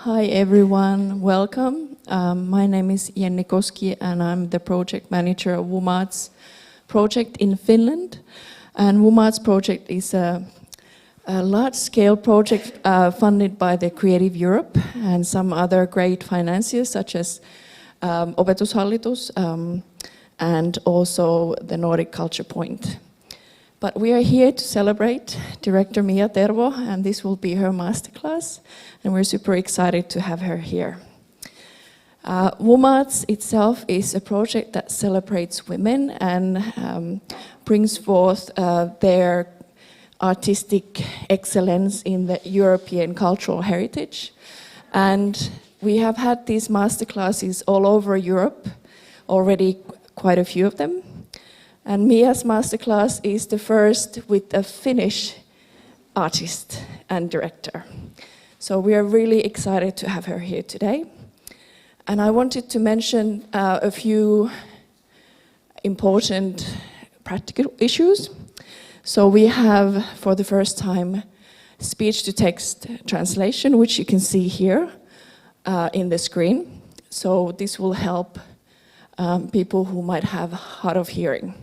Hi everyone, welcome. My name is Jenni Koski and I'm the project manager of WOMAD's project in Finland. And WOMAD's project is a large-scale project funded by the Creative Europe and some other great financiers such as Opetushallitus and also the Nordic Culture Point. But we are here to celebrate director Miia Tervo, and this will be her masterclass, and we're super excited to have her here. WOMADS itself is a project that celebrates women and brings forth their artistic excellence in the European cultural heritage. And we have had these masterclasses all over Europe, already quite a few of them. And Mia's masterclass is the first with a Finnish artist and director. So we are really excited to have her here today. And I wanted to mention a few important practical issues. So we have, for the first time, speech-to-text translation, which you can see here in the screen. So this will help people who might have hard of hearing.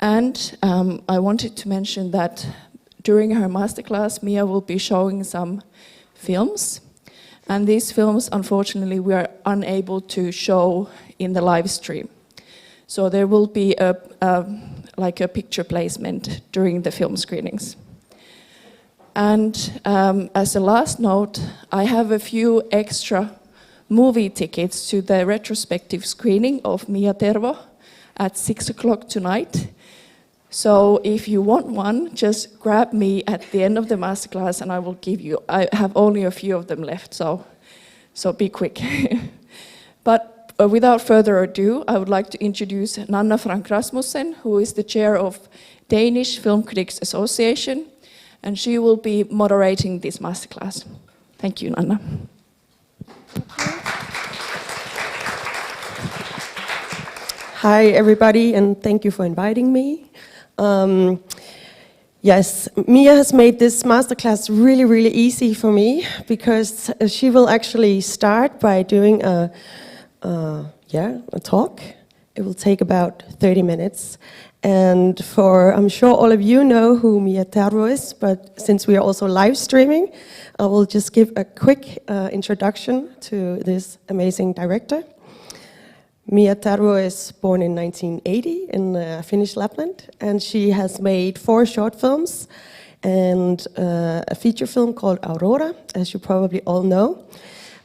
And I wanted to mention that during her masterclass, Miia will be showing some films. And these films, unfortunately, we are unable to show in the live stream. So there will be like a picture placement during the film screenings. And as a last note, I have a few extra movie tickets to the retrospective screening of Miia Tervo at 6 o'clock tonight. So if you want one, just grab me at the end of the masterclass and I will give you. I have only a few of them left, so be quick. But without further ado, I would like to introduce Nanna Frank Rasmussen, who is the chair of Danish Film Critics Association, and she will be moderating this masterclass. Thank you, Nanna. Hi, everybody, and thank you for inviting me. Yes, Miia has made this masterclass really, really easy for me because she will actually start by doing a talk. It will take about 30 minutes. And I'm sure all of you know who Miia Tervo is, but since we are also live streaming, I will just give a quick introduction to this amazing director. Miia Tervo is born in 1980 in Finnish Lapland, and she has made 4 short films and a feature film called Aurora, as you probably all know.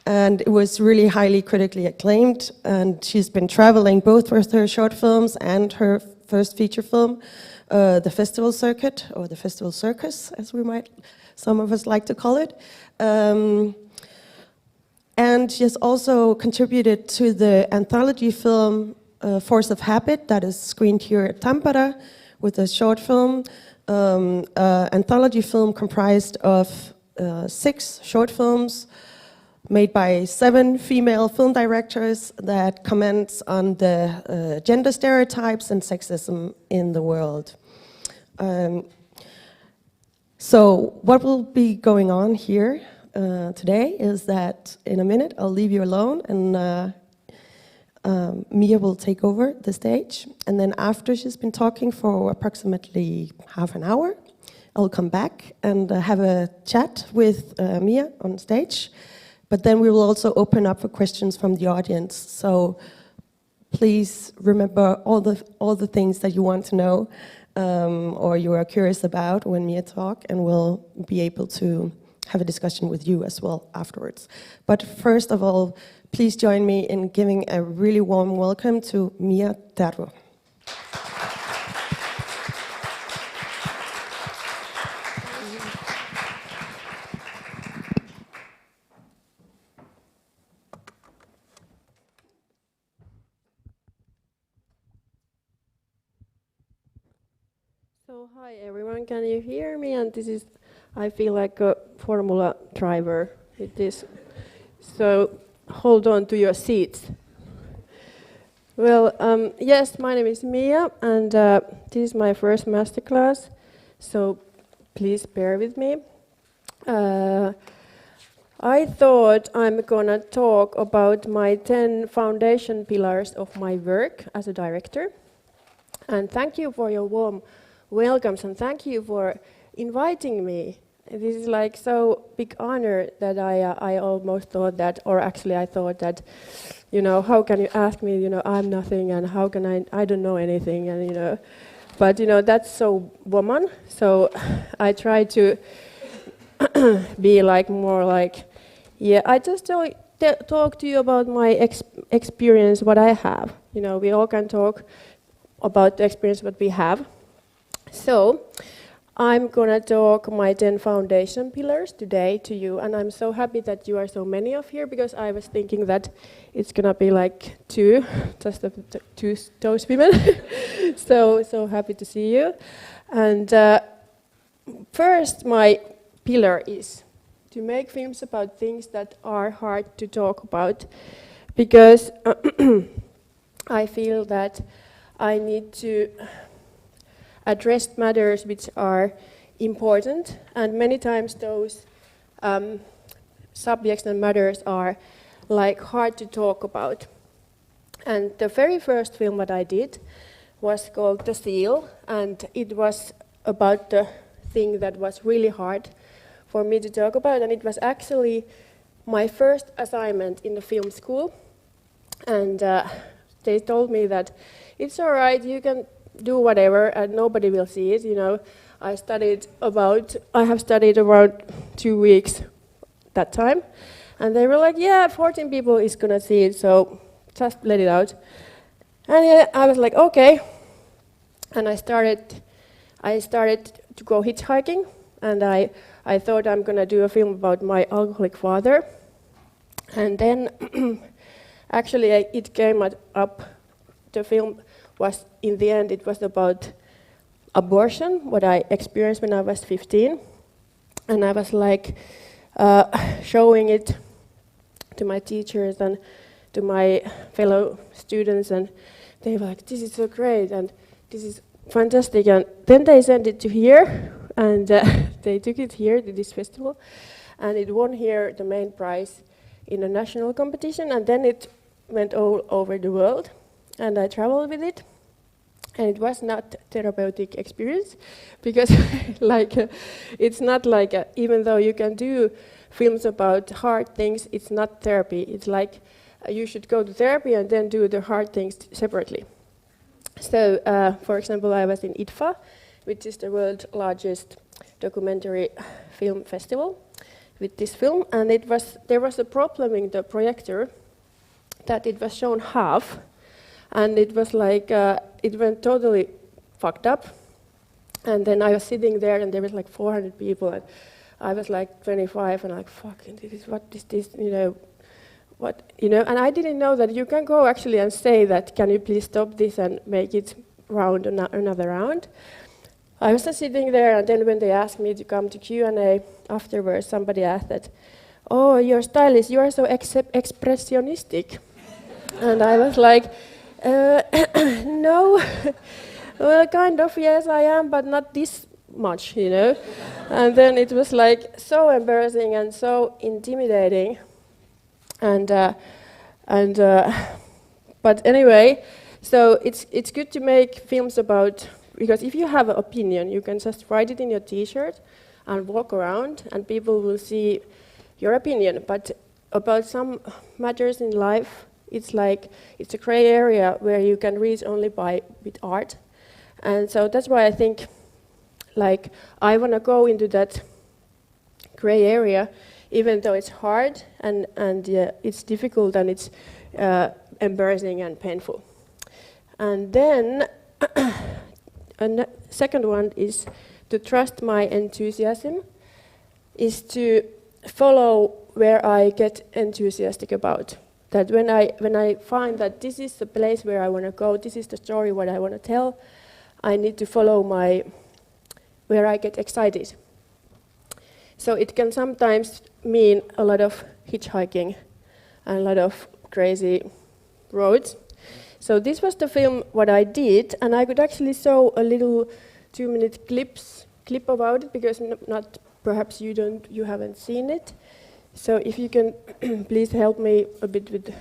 And it was really highly critically acclaimed, and she's been traveling both with her short films and her first feature film, the festival circuit, or the festival circus, as some of us like to call it. And she has also contributed to the anthology film Force of Habit that is screened here at Tampere with a short film, anthology film comprised of 6 short films made by 7 female film directors that comments on the gender stereotypes and sexism in the world. So what will be going on here today is that in a minute I'll leave you alone and Miia will take over the stage, and then after she's been talking for approximately half an hour, I'll come back and have a chat with Miia on stage, but then we will also open up for questions from the audience. So please remember all the things that you want to know or you are curious about when Miia talk, and we'll be able to have a discussion with you as well afterwards. But first of all, please join me in giving a really warm welcome to Miia Tervo. So hi everyone, can you hear me? And this is, I feel like a Formula driver with this. So hold on to your seats. Well, yes, my name is Miia, and this is my first masterclass. So please bear with me. I thought I'm gonna talk about my 10 foundation pillars of my work as a director. And thank you for your warm welcomes, and thank you for inviting me. This is like so big honor that I almost thought that, or actually I thought that, how can you ask me, I'm nothing, and how can I don't know anything, and but that's so woman. So I try to be like more like, yeah, I just talk to you about my experience, what I have. We all can talk about the experience what we have. So I'm gonna talk my 10 foundation pillars today to you, and I'm so happy that you are so many of here, because I was thinking that it's gonna be like two, just those women. so happy to see you. And first, my pillar is to make films about things that are hard to talk about, because I feel that I need to address matters which are important, and many times those subjects and matters are like hard to talk about. And the very first film that I did was called The Seal, and it was about the thing that was really hard for me to talk about, and it was actually my first assignment in the film school. And they told me that it's all right, you can do whatever, and nobody will see it. I have studied around 2 weeks that time, and they were like, yeah, 14 people is gonna see it, so just let it out. And I was like, okay. And I started to go hitchhiking, and I thought I'm gonna do a film about my alcoholic father. And then actually it came up, the film was, in the end, it was about abortion, what I experienced when I was 15. And I was like showing it to my teachers and to my fellow students, and they were like, this is so great, and this is fantastic. And then they sent it to here, and they took it here to this festival, and it won here the main prize in a national competition, and then it went all over the world, and I traveled with it. And it was not therapeutic experience, because it's not like, even though you can do films about hard things, it's not therapy. It's like you should go to therapy and then do the hard things separately. So, for example, I was in IDFA, which is the world's largest documentary film festival, with this film, and there was a problem in the projector that it was shown half. And it was like, it went totally fucked up. And then I was sitting there, and there was like 400 people, and I was like 25, and like, fucking, what is this, and I didn't know that you can go actually and say that, can you please stop this and make it round another round. I was just sitting there, and then when they asked me to come to Q&A afterwards, somebody asked that, oh, you're stylish, you are so expressionistic. And I was like, no, well, kind of, yes, I am, but not this much, And then it was like so embarrassing and so intimidating. But anyway, so it's good to make films about, because if you have an opinion, you can just write it in your T-shirt and walk around, and people will see your opinion. But about some matters in life, it's like, it's a gray area where you can reach only with art. And so that's why I think, like, I want to go into that gray area, even though it's hard and it's difficult and it's embarrassing and painful. And then, and the second one is to trust my enthusiasm, is to follow where I get enthusiastic about. That when I find that this is the place where I want to go, this is the story what I want to tell, I need to follow where I get excited. So it can sometimes mean a lot of hitchhiking and a lot of crazy roads. So this was the film what I did, and I could actually show a little 2-minute clip about it, because not perhaps you haven't seen it. So if you can please help me a bit with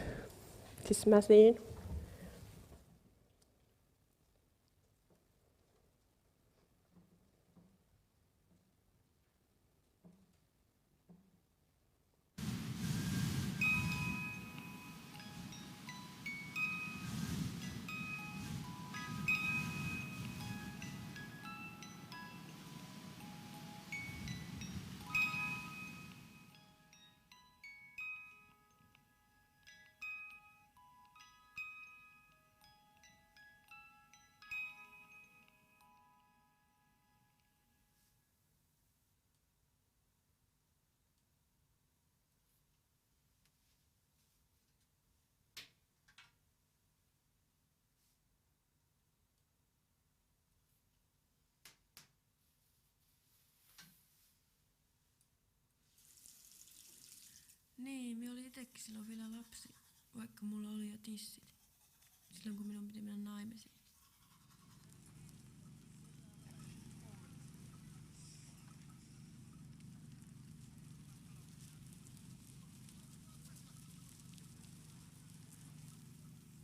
this machine. Niin, minä olin itsekin silloin vielä lapsi, vaikka mulla oli jo tissit. Silloin kun minun piti mennä naimisiin.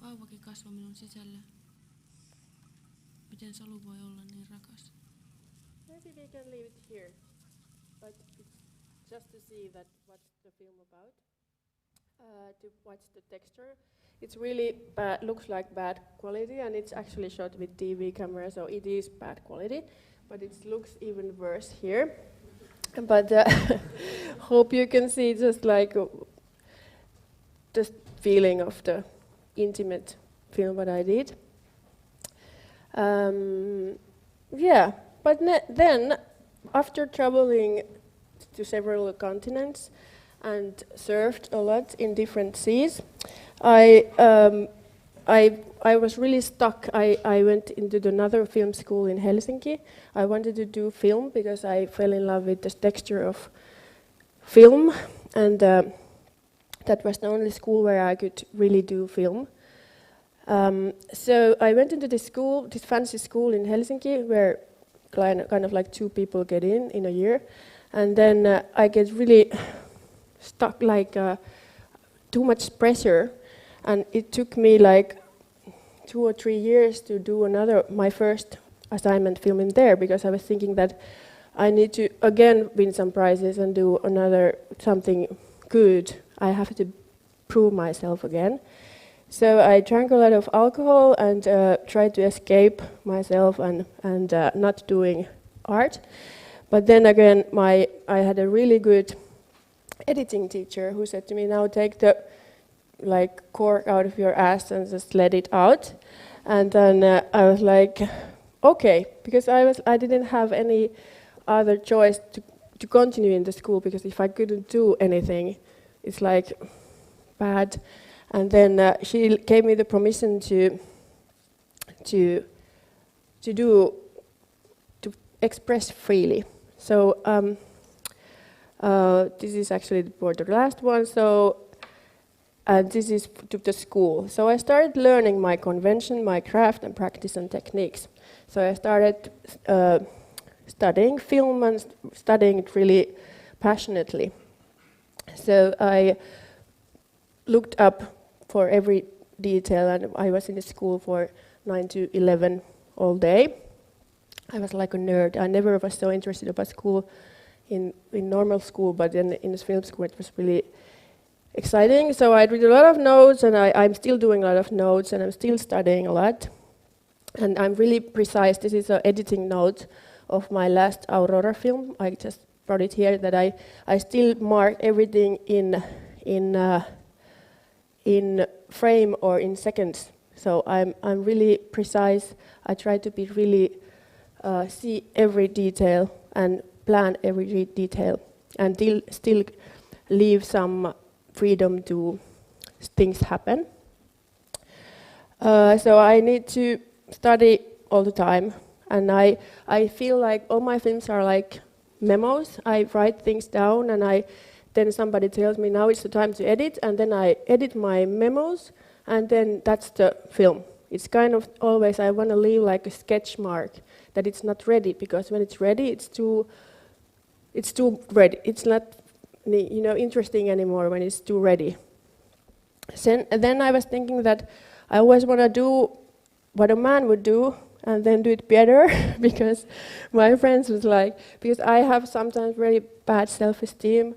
Vauvakin kasvoi minun sisällä. Miten solu voi olla niin rakas? Maybe we can leave it here, but it's just to see that what's the film about. To watch the texture. It's really bad, looks like bad quality, and it's actually shot with TV camera, so it is bad quality, but it looks even worse here. But hope you can see just like the feeling of the intimate film what I did. Yeah, but then after traveling to several continents and surfed a lot in different seas, I was really stuck. I went into another film school in Helsinki. I wanted to do film because I fell in love with the texture of film, and that was the only school where I could really do film. So I went into this school, this fancy school in Helsinki, where kind of like 2 people get in a year, and then I get really stuck, like too much pressure, and it took me like 2 or 3 years to do my first assignment film in there, because I was thinking that I need to again win some prizes and do something good. I have to prove myself again. So I drank a lot of alcohol and tried to escape myself and not doing art. But then again, I had a really good editing teacher who said to me, now take the cork out of your ass and just let it out. And then I was like, okay, because I didn't have any other choice to continue in the school, because if I couldn't do anything, it's like bad. And then she gave me the permission to express freely. So this is actually for the last one. So this is to the school. So I started learning my convention, my craft, and practice and techniques. So I started studying film and studying it really passionately. So I looked up for every detail, and I was in the school for 9 to 11 all day. I was like a nerd. I never was so interested about school in normal school, but then in this film school it was really exciting. So I read a lot of notes, and I'm still doing a lot of notes, and I'm still studying a lot. And I'm really precise. This is an editing note of my last Aurora film. I just brought it here, that I still mark everything in frame or in seconds. So I'm really precise. I try to be really see every detail and plan every detail, and still leave some freedom to things happen. So I need to study all the time, and I feel like all my films are like memos. I write things down, and then somebody tells me now it's the time to edit, and then I edit my memos, and then that's the film. It's kind of always, I want to leave like a sketch mark that it's not ready, because when it's ready, it's too ready. It's not interesting anymore when it's too ready. Then I was thinking that I always want to do what a man would do and then do it better because my friends was like, because I have sometimes really bad self-esteem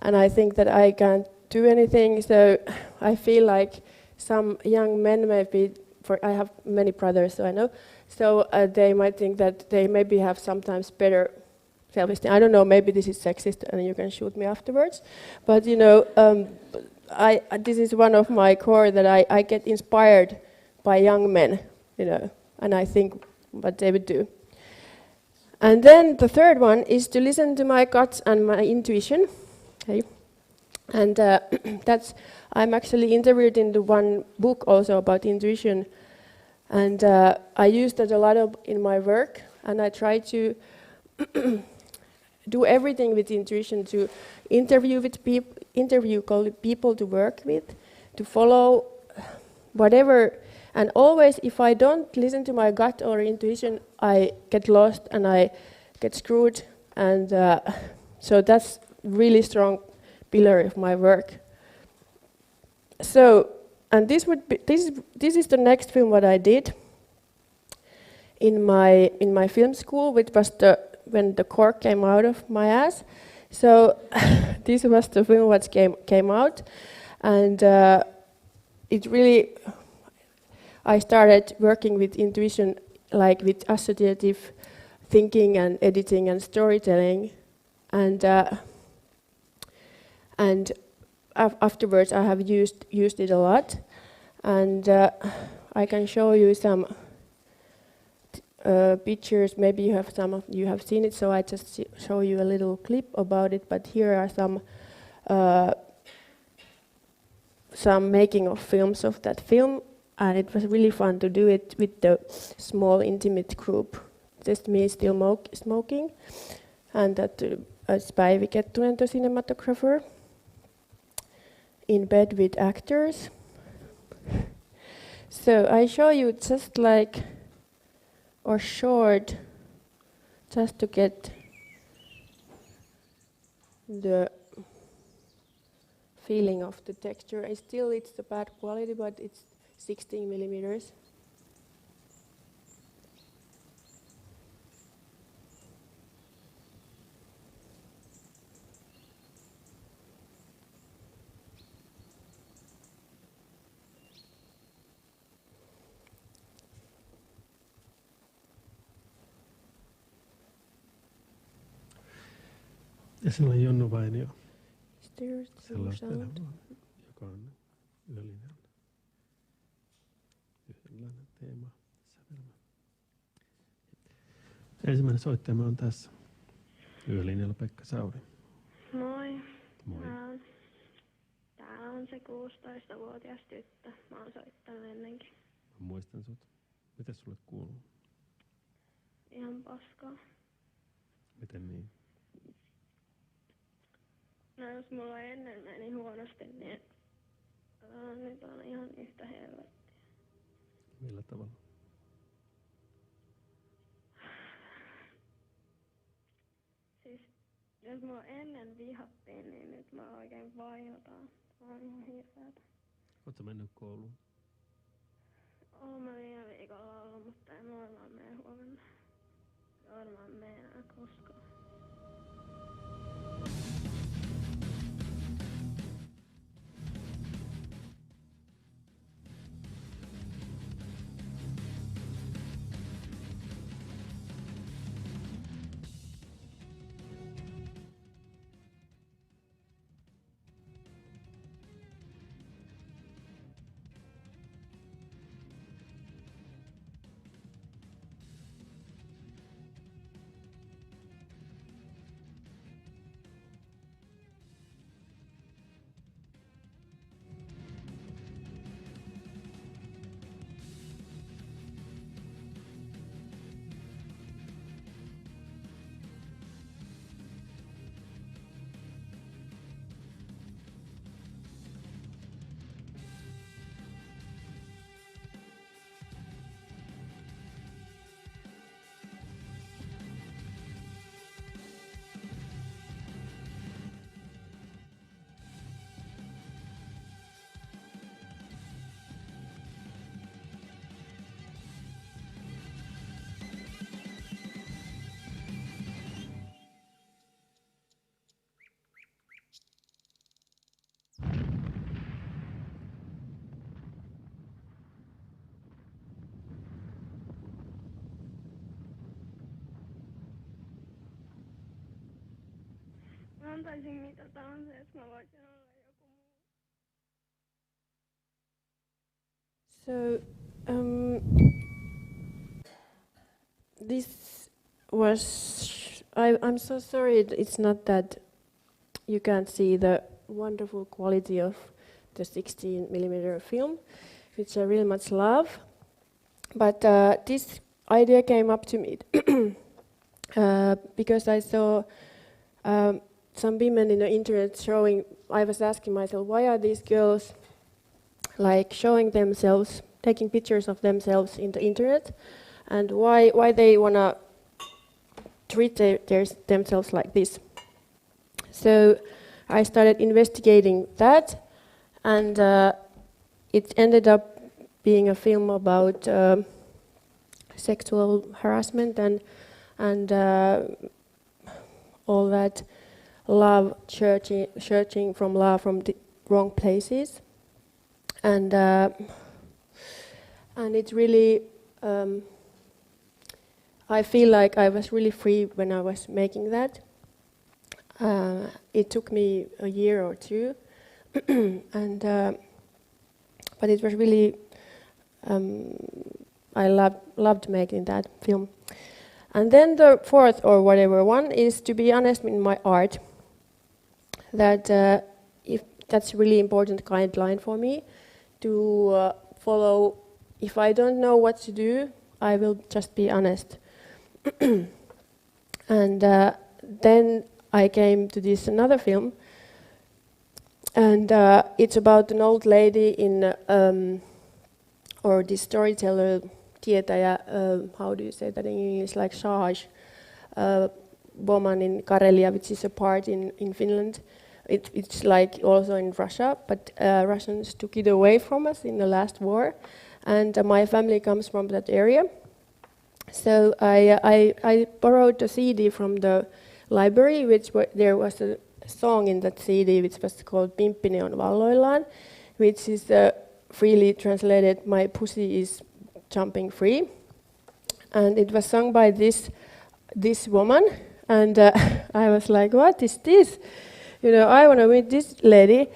and I think that I can't do anything, so I feel like some young men maybe, I have many brothers, so I know, so they might think that they maybe have sometimes better self-esteem. I don't know, maybe this is sexist and you can shoot me afterwards, but this is one of my core that I get inspired by young men, and I think what they would do. And then the third one is to listen to my guts and my intuition. Okay. And I'm actually interviewed in the one book also about intuition, and I use that a lot in my work, and I try to do everything with intuition, to interview people to work with, to follow whatever. And always, if I don't listen to my gut or intuition, I get lost and I get screwed. And so that's really strong pillar of my work. So, and this is the next film what I did in my film school, which was when the cork came out of my ass. So this was the film what came out, and it really. I started working with intuition, like with associative thinking and editing and storytelling, and afterwards I have used it a lot, and I can show you some pictures. Maybe you have seen it, so I just show you a little clip about it. But here are some making of films of that film. And it was really fun to do it with the small, intimate group. Just me still smoking. And that Päivi Kettunen, the cinematographer, in bed with actors. So I show you just like, or short, just to get the feeling of the texture. It's the bad quality, but it's 16 millimeters. Ja sillä on Jonnu Vainio Sellainen joka on yöllinen. Yhdenlainen teema, sävelmä. Ensimmäinen soittajamme on tässä. Yölinjalla Pekka Sauri. Moi. Moi. Täällä on se 16-vuotias tyttö. Mä oon soittanut ennenkin. Mä muistan sut. Mites sulle kuuluu? Ihan paskaa. Miten niin? No jos mulla ennen meni huonosti, niin nyt on ihan yhtä helvettiä. Millä tavalla? Siis jos mua ennen vihattiin, niin nyt mä oikein vainotaan. Se on ihan hirveetä. Ootko mennyt kouluun? Oon mä viime viikolla ollut, mutta en varmaan mene huomenna. Varmaan mene enää koskaan. antaisin mitä tahansa, että mä voisin olla joku muu. So, this was. I'm so sorry it's not that you can't see the wonderful quality of the 16mm film, which I really much love. But this idea came up to me because I saw some women in the internet showing. I was asking myself, why are these girls like showing themselves, taking pictures of themselves in the internet, and why they wanna treat themselves like this? So I started investigating that, and it ended up being a film about sexual harassment and all that love, searching from love from the wrong places, and it really. I feel like I was really free when I was making that. It took me a year or two, and but it was really. I loved making that film. And then the fourth or whatever one is to be honest in my art. That if that's a really important guideline for me to follow. If I don't know what to do, I will just be honest. And then I came to this another film, and it's about an old lady in, or this storyteller, tietäjä, how do you say that in English, like sage, woman in Karelia, which is a part in Finland. It's like also in Russia, but Russians took it away from us in the last war, and my family comes from that area. So I borrowed a CD from the library, there was a song in that CD which was called Pimppini on valloillaan, which is freely translated, my pussy is jumping free. And it was sung by this woman, and I was like, what is this? You know, I want to meet this lady.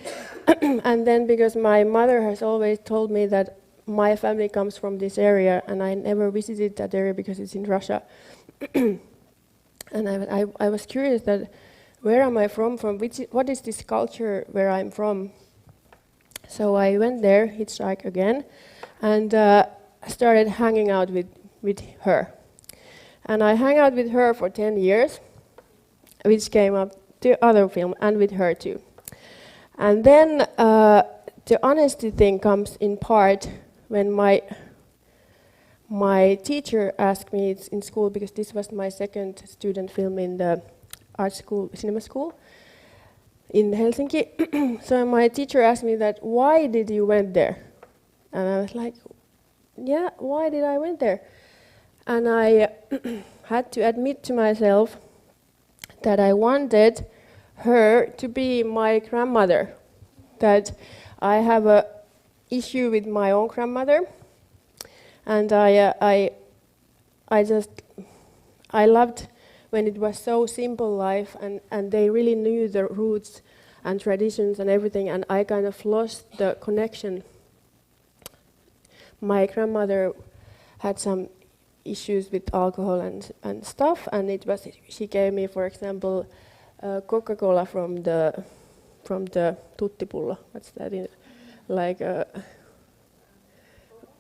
And then because my mother has always told me that my family comes from this area, and I never visited that area because it's in Russia. And I was curious that where am I from? What is this culture where I'm from? So I went there, hitchhiked again, and started hanging out with her. And I hung out with her for 10 years, which came up to other film, and with her too. And then the honesty thing comes in part when my teacher asked me in school, because this was my second student film in the art school, cinema school in Helsinki. So my teacher asked me that, why did you went there? And I was like, yeah, why did I went there? And I had to admit to myself that I wanted her to be my grandmother, that I have a issue with my own grandmother, and I loved when it was so simple life, and they really knew the roots and traditions and everything, and I kind of lost the connection. My grandmother had some issues with alcohol and stuff, and she gave me, for example, Coca-Cola from the tuttipullo. What's that in? Like a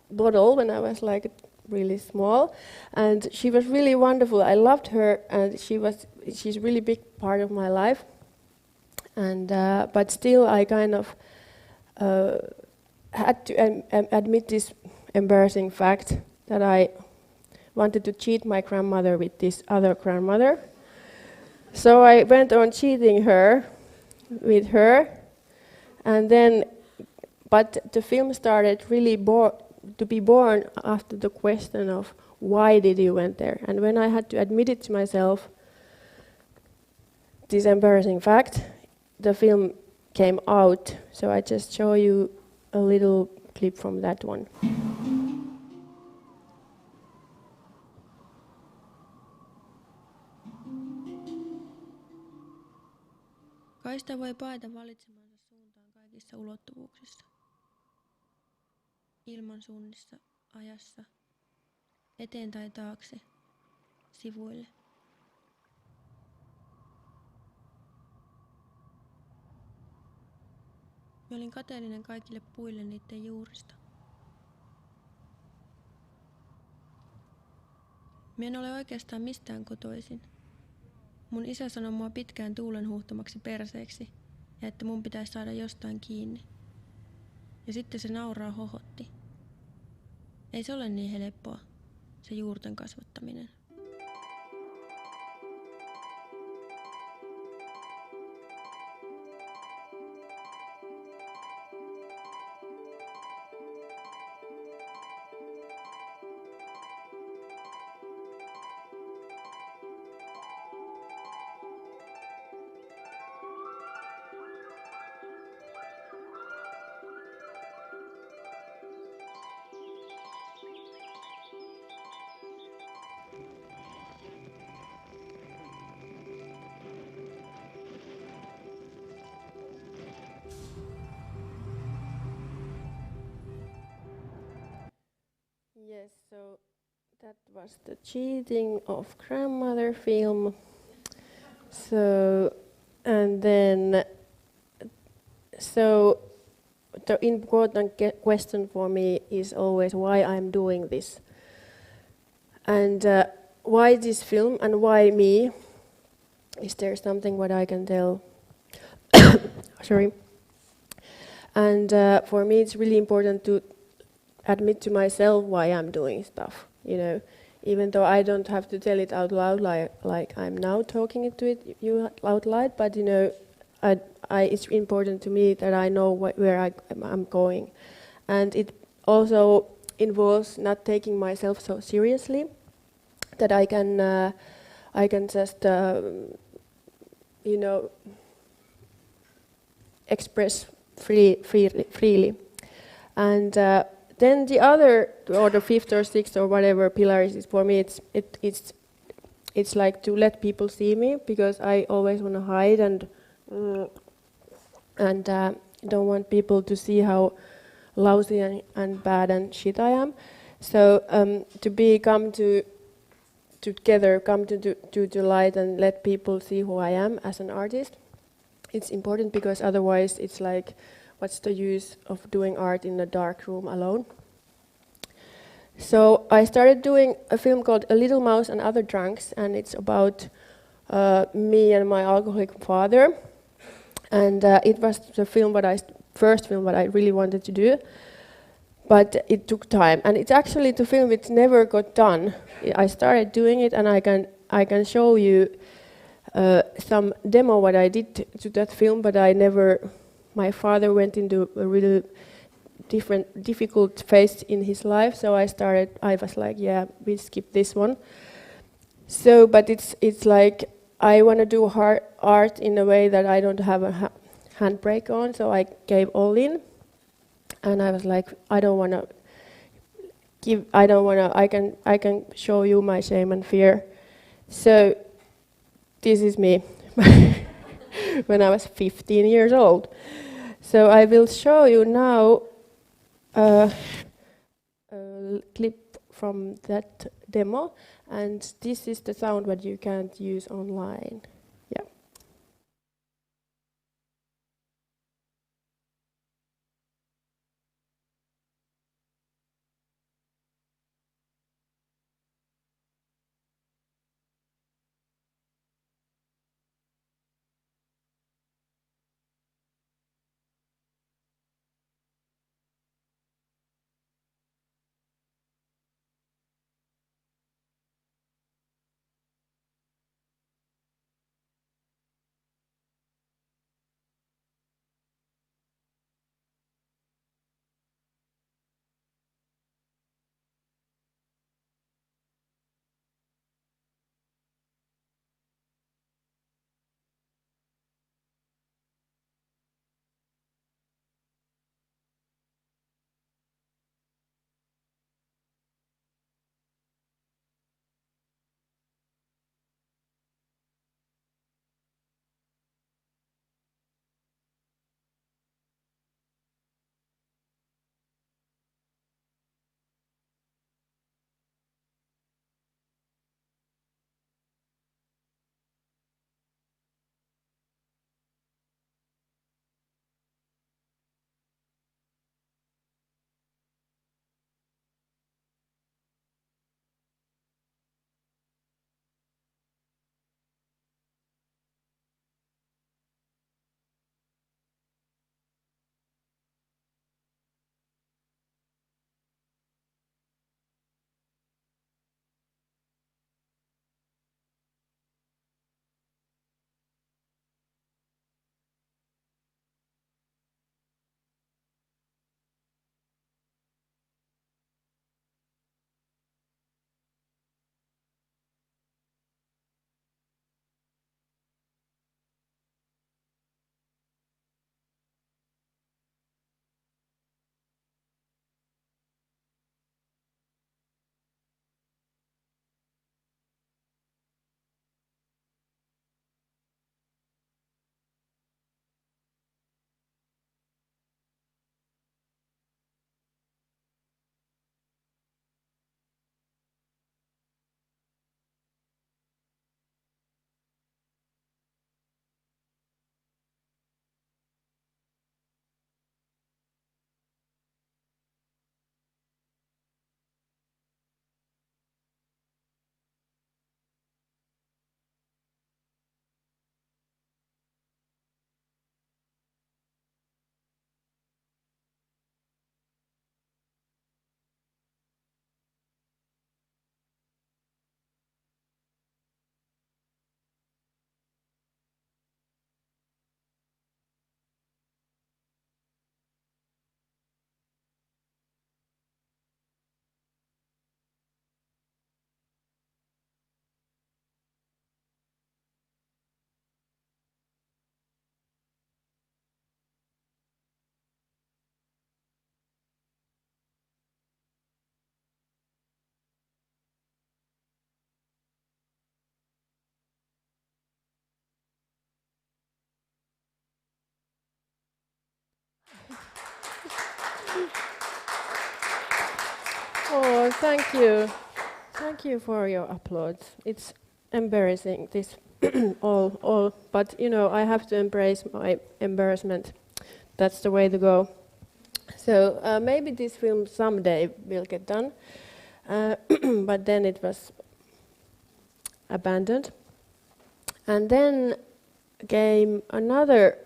bottle when I was like really small, and she was really wonderful. I loved her, and she's a really big part of my life. And but still, I kind of had to admit this embarrassing fact that I wanted to cheat my grandmother with this other grandmother. So I went on cheating her with her, and then, but the film started really to be born after the question of why did you went there? And when I had to admit it to myself, this embarrassing fact, the film came out. So I just show you a little clip from that one. Kai sitä voi paeta valitsemansa suuntaan kaikissa ulottuvuuksissa. Ilmansuunnissa, ajassa, eteen tai taakse, sivuille. Mä olin kateellinen kaikille puille niiden juurista. Mä en ole oikeastaan mistään kotoisin. Mun isä sanoi mua pitkään tuulen huuhtamaksi perseeksi ja että mun pitäisi saada jostain kiinni. Ja sitten se nauraa hohotti. Ei se ole niin helppoa, se juurten kasvattaminen. Yes, so that was the cheating of grandmother film. So, and then, so the important question for me is always why I'm doing this. And why this film and why me? Is there something what I can tell? Sorry. And for me it's really important to admit to myself why I'm doing stuff, you know, even though I don't have to tell it out loud like I'm now talking to it you out loud, but you know, it's important to me that I know where I'm going, and it also involves not taking myself so seriously, that I can just you know, express freely, and. Then the other, or the fifth or sixth or whatever pillar is for me, it's like to let people see me, because I always want to hide and don't want people to see how lousy and bad and shit I am. So to come together, come to the light and let people see who I am as an artist, it's important, because otherwise it's like, what's the use of doing art in a dark room alone? So I started doing a film called A Little Mouse and Other Drunks, and it's about me and my alcoholic father. And it was the first film that I really wanted to do, but it took time. And it's actually the film which never got done. I started doing it, and I can show you some demo what I did to that film, but my father went into a really difficult phase in his life, so I was like, yeah, we skip this one. So, but it's like, I want to do art in a way that I don't have a handbrake on, so I gave all in, and I was like, I can show you my shame and fear. So, this is me when I was 15 years old. So I will show you now a clip from that demo, and this is the sound that you can't use online. Yeah. Oh, thank you. Thank you for your applause. It's embarrassing, this all, but you know, I have to embrace my embarrassment. That's the way to go. So maybe this film someday will get done, but then it was abandoned. And then came another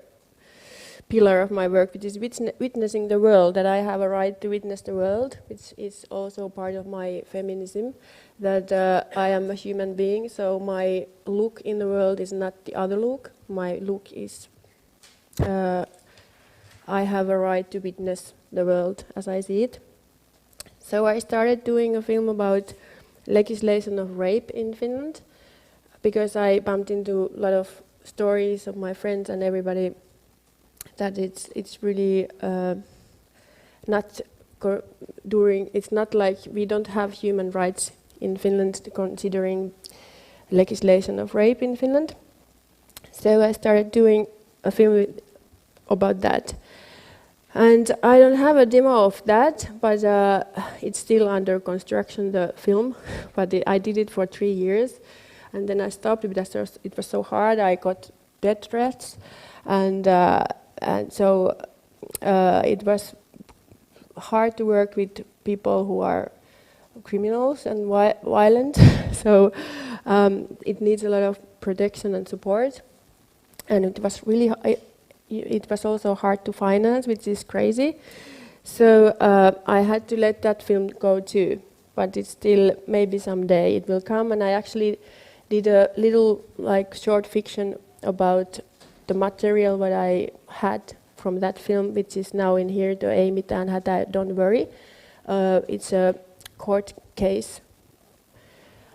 pillar of my work, which is witnessing the world, that I have a right to witness the world, which is also part of my feminism, that I am a human being, so my look in the world is not the other look. My look is, I have a right to witness the world as I see it. So I started doing a film about legislation of rape in Finland, because I bumped into a lot of stories of my friends and everybody that it's really not it's not like we don't have human rights in Finland considering legislation of rape in Finland. So I started doing a film about that. And I don't have a demo of that, but it's still under construction, the film. But I did it for 3 years, and then I stopped because it was so hard. I got death threats, and so it was hard to work with people who are criminals and violent. So it needs a lot of protection and support, and it was really. It was also hard to finance, which is crazy. So I had to let that film go too. But it's still, maybe someday it will come. And I actually did a little short fiction about the material that I had from that film, which is now in here, the Ei mitään hätää, Don't Worry. It's a court case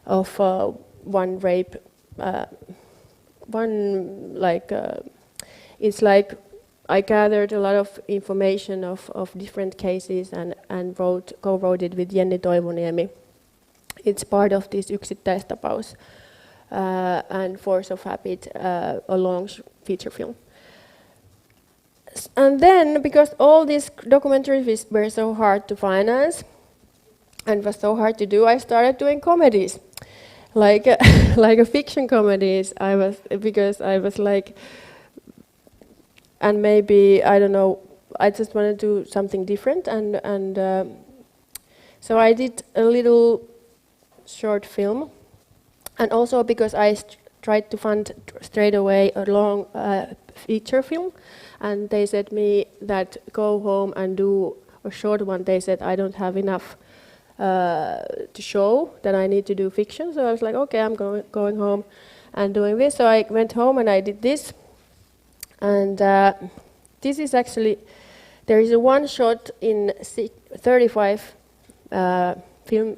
of one rape, it's like I gathered a lot of information of different cases and co-wrote it with Jenni Toivoniemi. It's part of this Yksittäistapaus and Force of Habit, a long feature film. And then, because all these documentaries were so hard to finance and was so hard to do, I started doing comedies, like a fiction comedies. Because I was like. And maybe, I don't know, I just wanted to do something different. And so I did a little short film. And also because I tried to fund straight away a long feature film. And they said me that go home and do a short one. They said I don't have enough to show, that I need to do fiction. So I was like, okay, I'm going home and doing this. So I went home and I did this. And this is actually, there is a one shot in 35 film,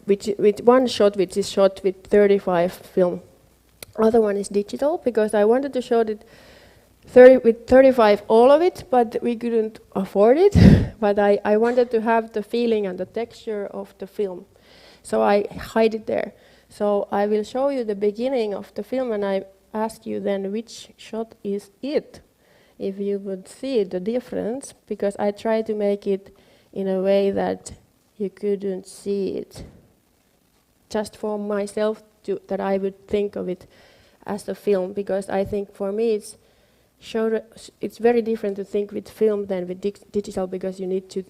with one shot which is shot with 35 film. Other one is digital, because I wanted to show it with 35 all of it, but we couldn't afford it. But I wanted to have the feeling and the texture of the film, so I hide it there. So I will show you the beginning of the film, and I ask you then which shot is it, if you would see the difference, because I try to make it in a way that you couldn't see it. Just for myself, that I would think of it as a film, because I think for me it's very different to think with film than with digital, because you need to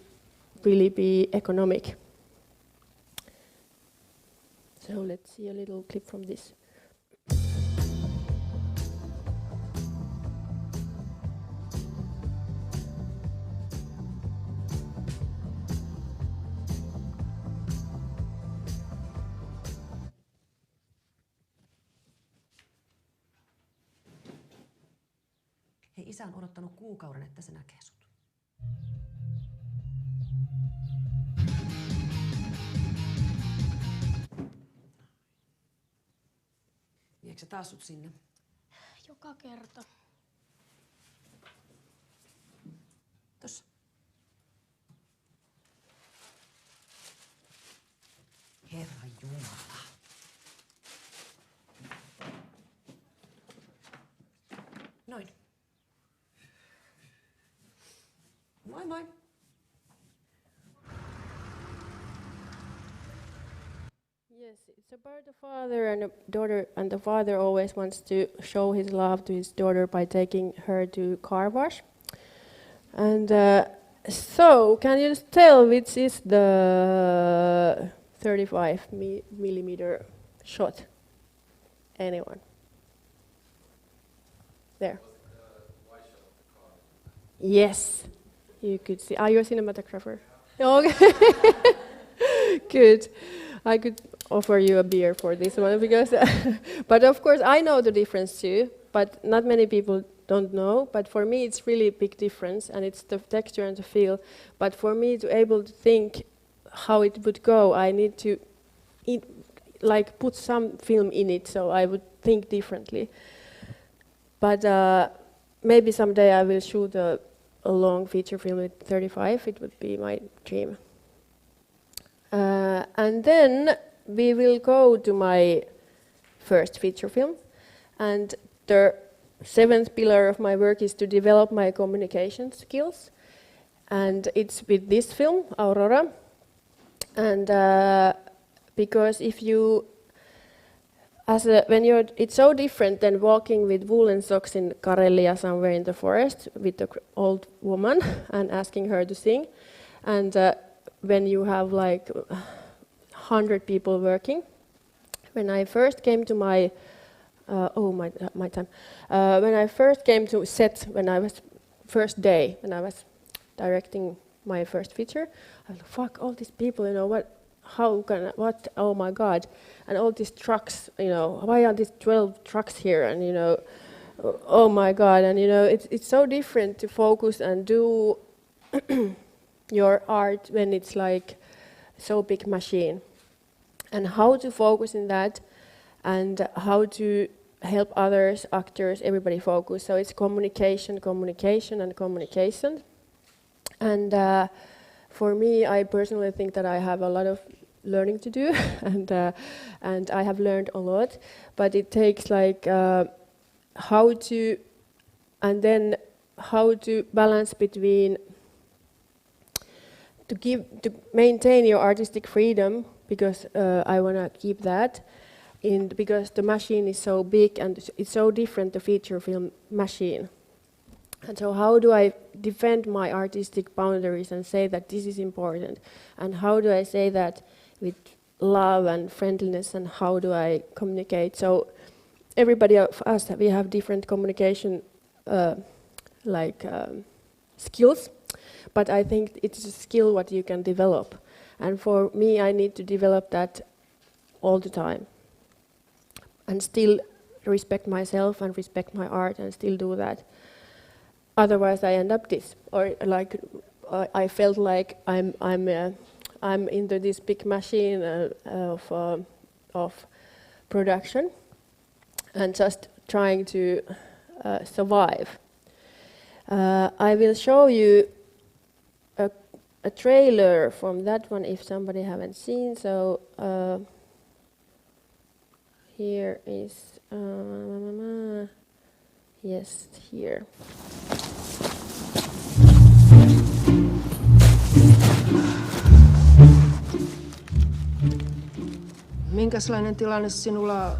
really be economic. So let's see a little clip from this. Hei, isä on odottanut kuukauden, että se näkee sut. Viekö se taas sut sinne? Joka kerta. Tossa. Herra Jumala. Noin. Moi moi. Yes, it's about the father and the daughter, and the father always wants to show his love to his daughter by taking her to car wash. And so, can you tell which is the 35 millimeter shot? Anyone? There. Yes, you could see. Are you a cinematographer? Okay. Good. I could offer you a beer for this one because, but of course I know the difference too. But not many people don't know. But for me, it's really a big difference, and it's the texture and the feel. But for me to able to think how it would go, I need to, like put some film in it, so I would think differently. But maybe someday I will shoot a long feature film with 35. It would be my dream. And then we will go to my first feature film. And the 7th pillar of my work is to develop my communication skills. And it's with this film, Aurora. And because if you, it's so different than walking with woolen socks in Karelia somewhere in the forest with an old woman and asking her to sing. And when you have like 100 people working. When I first came to my time. When I first came to set, when I was first day, when I was directing my first feature, I was like, fuck, all these people, you know, oh my God. And all these trucks, you know, why are these 12 trucks here? And, you know, oh my God. And, you know, it's so different to focus and do your art when it's like so big machine. And how to focus in that and how to help others, actors, everybody focus. So it's communication, communication, and communication. And for me, I personally think that I have a lot of learning to do, and I have learned a lot. But it takes like how to balance between to maintain your artistic freedom, because I want to keep that. Because the machine is so big and it's so different, the feature film machine. And so how do I defend my artistic boundaries and say that this is important? And how do I say that with love and friendliness, and how do I communicate? So everybody of us, we have different communication skills, but I think it's a skill what you can develop. And for me, I need to develop that all the time. And still respect myself and respect my art and still do that. Otherwise, I end up this, or like I felt like I'm into this big machine of production and just trying to survive. I will show you a trailer from that one if somebody haven't seen. So. Here is, yes, here. Minkälainen tilanne sinulla,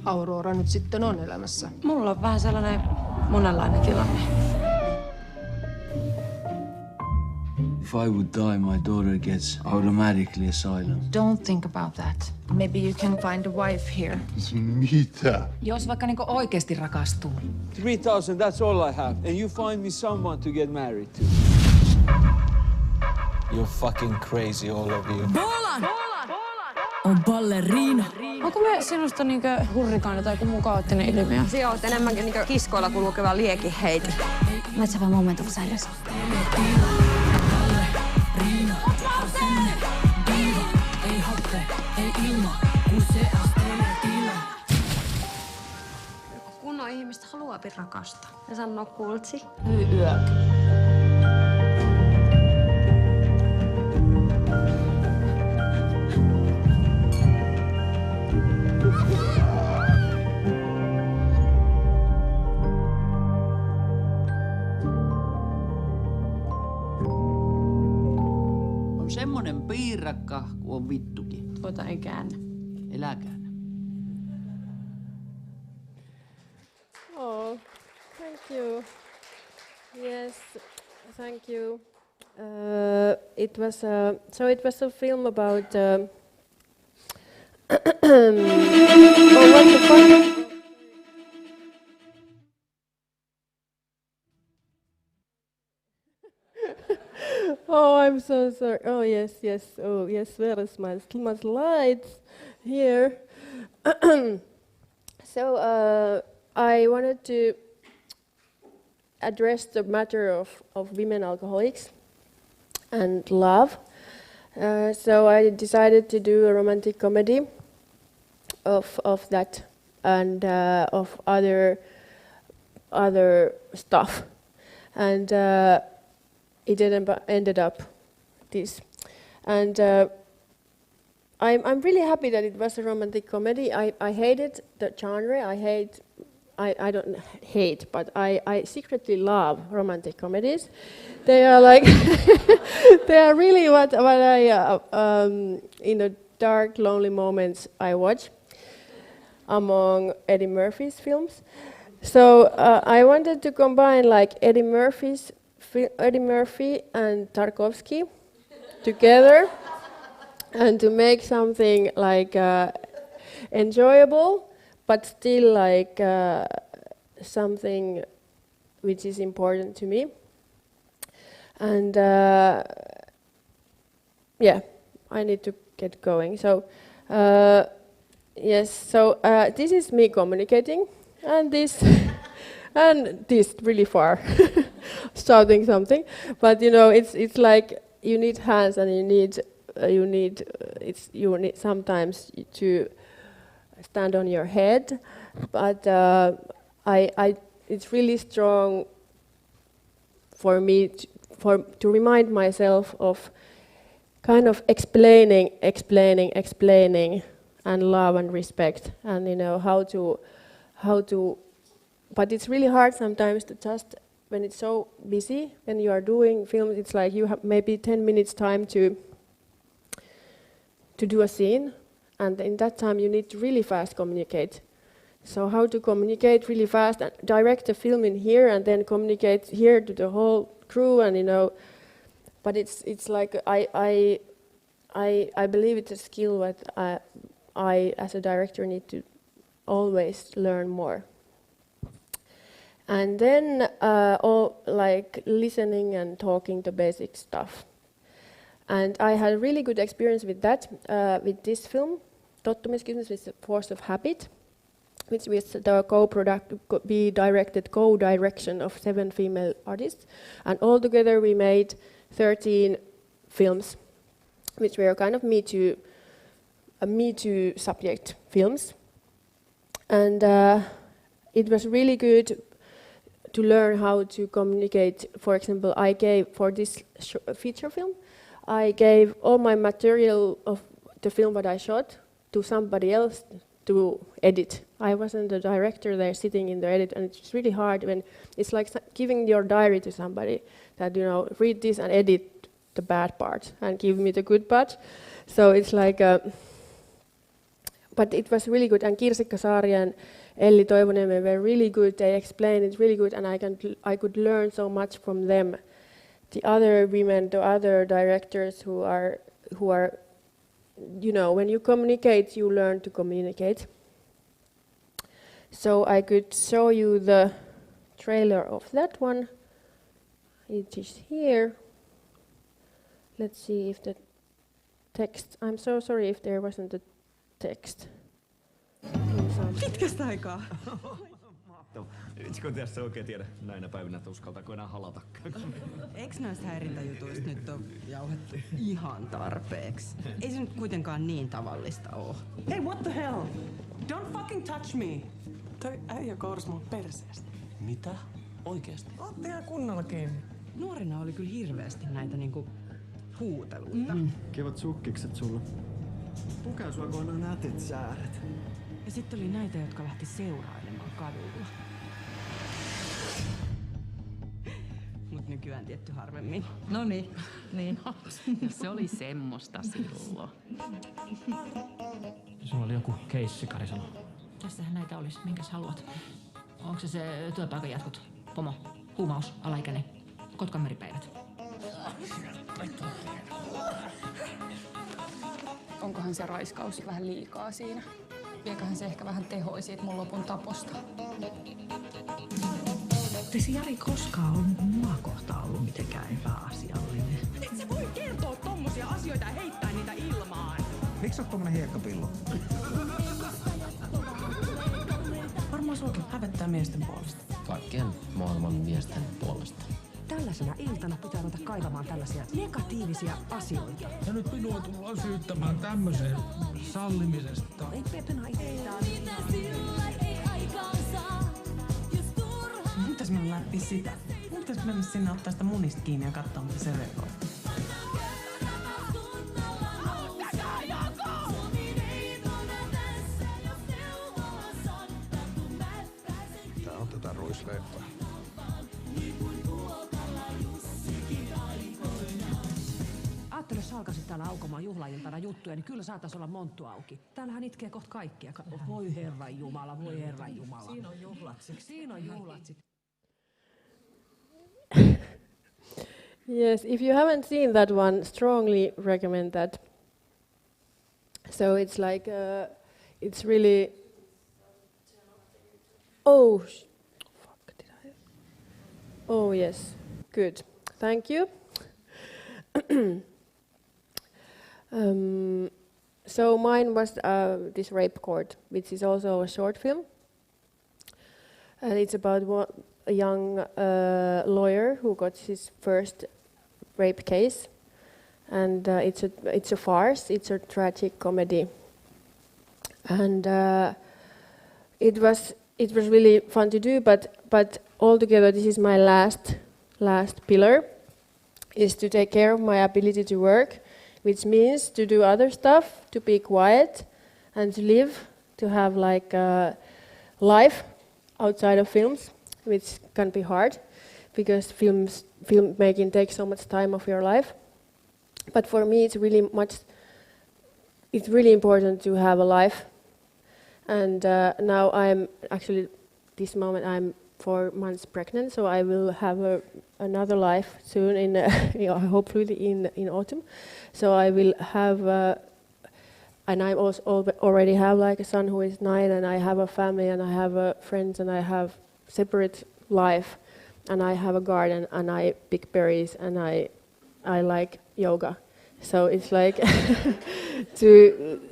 Aurora, nyt sitten on elämässä? Mulla on vähän sellainen monenlainen tilanne. If I would die, my daughter gets automatically asylum. Don't think about that. Maybe you can find a wife here. Mitä? Jos vaikka niinku oikeasti rakastuu. 3,000, that's all I have. And you find me someone to get married to. You're fucking crazy, all of you. Bolan! On ballerina. Onko me sinusta niinkö hurrikaani tai joku kaoottinen ilmiö? Se oot enemmänkin niinkö kiskoilla kulkeva liekiheiti. Mä et sä vaan momentumissa edes. Kunnon ihmistä haluaapi rakastaa. Ja sanoo kultsi. Yö. semmonen piirakka, kun on vittukin. Ota käännä. Eläkään. Oh, thank you. Yes, thank you. It was a film about. Oh, what the fuck? Oh, I'm so sorry. Oh, yes. Oh, yes, where is my slides? Here. So, I wanted to address the matter of women alcoholics and love. So I decided to do a romantic comedy of that and of other stuff. And it ended up this. And I'm really happy that it was a romantic comedy. I hated the genre. I don't hate, but I secretly love romantic comedies. They are like, they are really what I, in the dark, lonely moments I watch among Eddie Murphy's films. So I wanted to combine like Eddie Murphy and Tarkovsky together and to make something like enjoyable, but still like something which is important to me. And yeah, I need to get going. So yes, so this is me communicating, and this and this really far, shouting something. But you know, it's like you need hands, and you need sometimes to stand on your head. But it's really strong for me to remind myself of kind of explaining, and love and respect, and you know how to. But it's really hard sometimes to just when it's so busy. When you are doing films, it's like you have maybe 10 minutes time to do a scene, and in that time you need to really fast communicate. So how to communicate really fast and direct the film in here, and then communicate here to the whole crew, and you know. But it's like I believe it's a skill that I as a director need to always learn more. And then all like listening and talking the basic stuff. And I had a really good experience with that, with this film, Tottumiskysymys with the Force of Habit, which was the directed co-direction of 7 female artists. And altogether we made 13 films, which were kind of Me Too subject films. And it was really good to learn how to communicate. For example, I gave, for this feature film, I gave all my material of the film that I shot to somebody else to edit. I wasn't the director there sitting in the edit, and it's really hard when it's like giving your diary to somebody that, you know, read this and edit the bad part and give me the good part. So it's like, but it was really good. And Kirsikka Saari and Elli Toivoniemi were really good. They explained it really good, and I could learn so much from them. The other women, the other directors who are, you know, when you communicate, you learn to communicate. So I could show you the trailer of that one. It is here. Let's see if the text. I'm so sorry if there wasn't a text. Pitkästä aikaa. Itsikö tässä oikein tiedä näinä päivinä, että uskaltaako enää halatakaan? Eiks näistä häirintäjutuista nyt ole jauhettu ihan tarpeeksi? Ei se nyt kuitenkaan niin tavallista oo. Hey, what the hell? Don't fucking touch me! Toi äijä kourasi mun perseestä. Mitä? Oikeesti? Ootte ihan kunnolla kiinni. Nuorena oli kyllä hirveästi näitä niinku huuteluita. Kivat sukkikset sulla. Pukee sua, kun on nätit sääret. Ja sitten oli näitä, jotka lähti seurailemaan kadulla. Mut niinku nykyään tietty harvemmin. No niin. Se oli semmoista silloin. Sulla oli joku keissi, Kari sanoi. Tässähän näitä olisi. Minkäs haluat? Onko se työpaikan jatkot? Pomo, huumaus, alaikäinen, Kotkan meripäivät. Onkohan se raiskaus vähän liikaa siinä? Vieköhän se ehkä vähän tehoi siitä mun lopun taposta? Ei se Jari koskaan ole mua kohtaan ollut mitenkään epäasiallinen. Et sä voi kertoa tommosia asioita ja heittää niitä ilmaan. Miksi sä oot tommonen hiekkapillu? Varmaan suakin hävettää miesten puolesta. Kaikkien maailman miesten puolesta. Tällaisena iltana pitää ruveta kaivamaan tällaisia negatiivisia asioita. Ja nyt minua tullaan syyttämään tämmöiseen sallimisesta. Ei Pepena Mitäs me läpi sitä? Mitäs mennä sinne ottaa sitä munista kiinni ja katsoa mitä se reagoi? Tää on tätä ruisleipää. Ajattelin, jos sä alkaisit täällä aukomaan juhlailtana juttuja, niin kyllä saatais olla monttu auki. Täällähän itkee kohta kaikkia. Voi Herran Jumala, voi Herran Jumala. Siinä on juhlatsit. Siinä on juhlatsit. Yes, if you haven't seen that one, strongly recommend that. So it's like, it's really. Fuck, did I? Oh yes, good. Thank you. So mine was this rape court, which is also a short film, and it's about a young lawyer who got his first rape case, and it's a farce. It's a tragic comedy, and it was really fun to do. But altogether, this is my last pillar, is to take care of my ability to work, which means to do other stuff, to be quiet, and to live, to have like a life outside of films, which can be hard because filmmaking takes so much time of your life. But for me, it's really important to have a life. And now I'm actually, this moment I'm 4 months pregnant, so I will have another life soon, hopefully in autumn. So I will have, and I also already have like a son who is 9, and I have a family, and I have friends, and I have separate life, and I have a garden, and I pick berries, and I like yoga. So it's like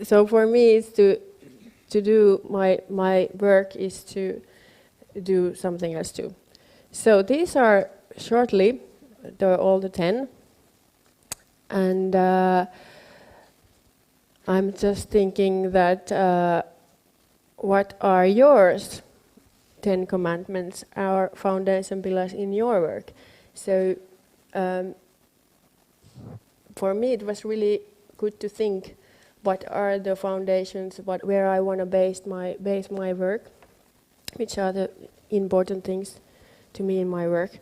so for me it's to do my work is to do something else too. So these are shortly all the 10, and I'm just thinking that what are yours 10 commandments, our foundation pillars in your work? So for me it was really good to think what are the foundations, where I want to base my work, which are the important things to me in my work.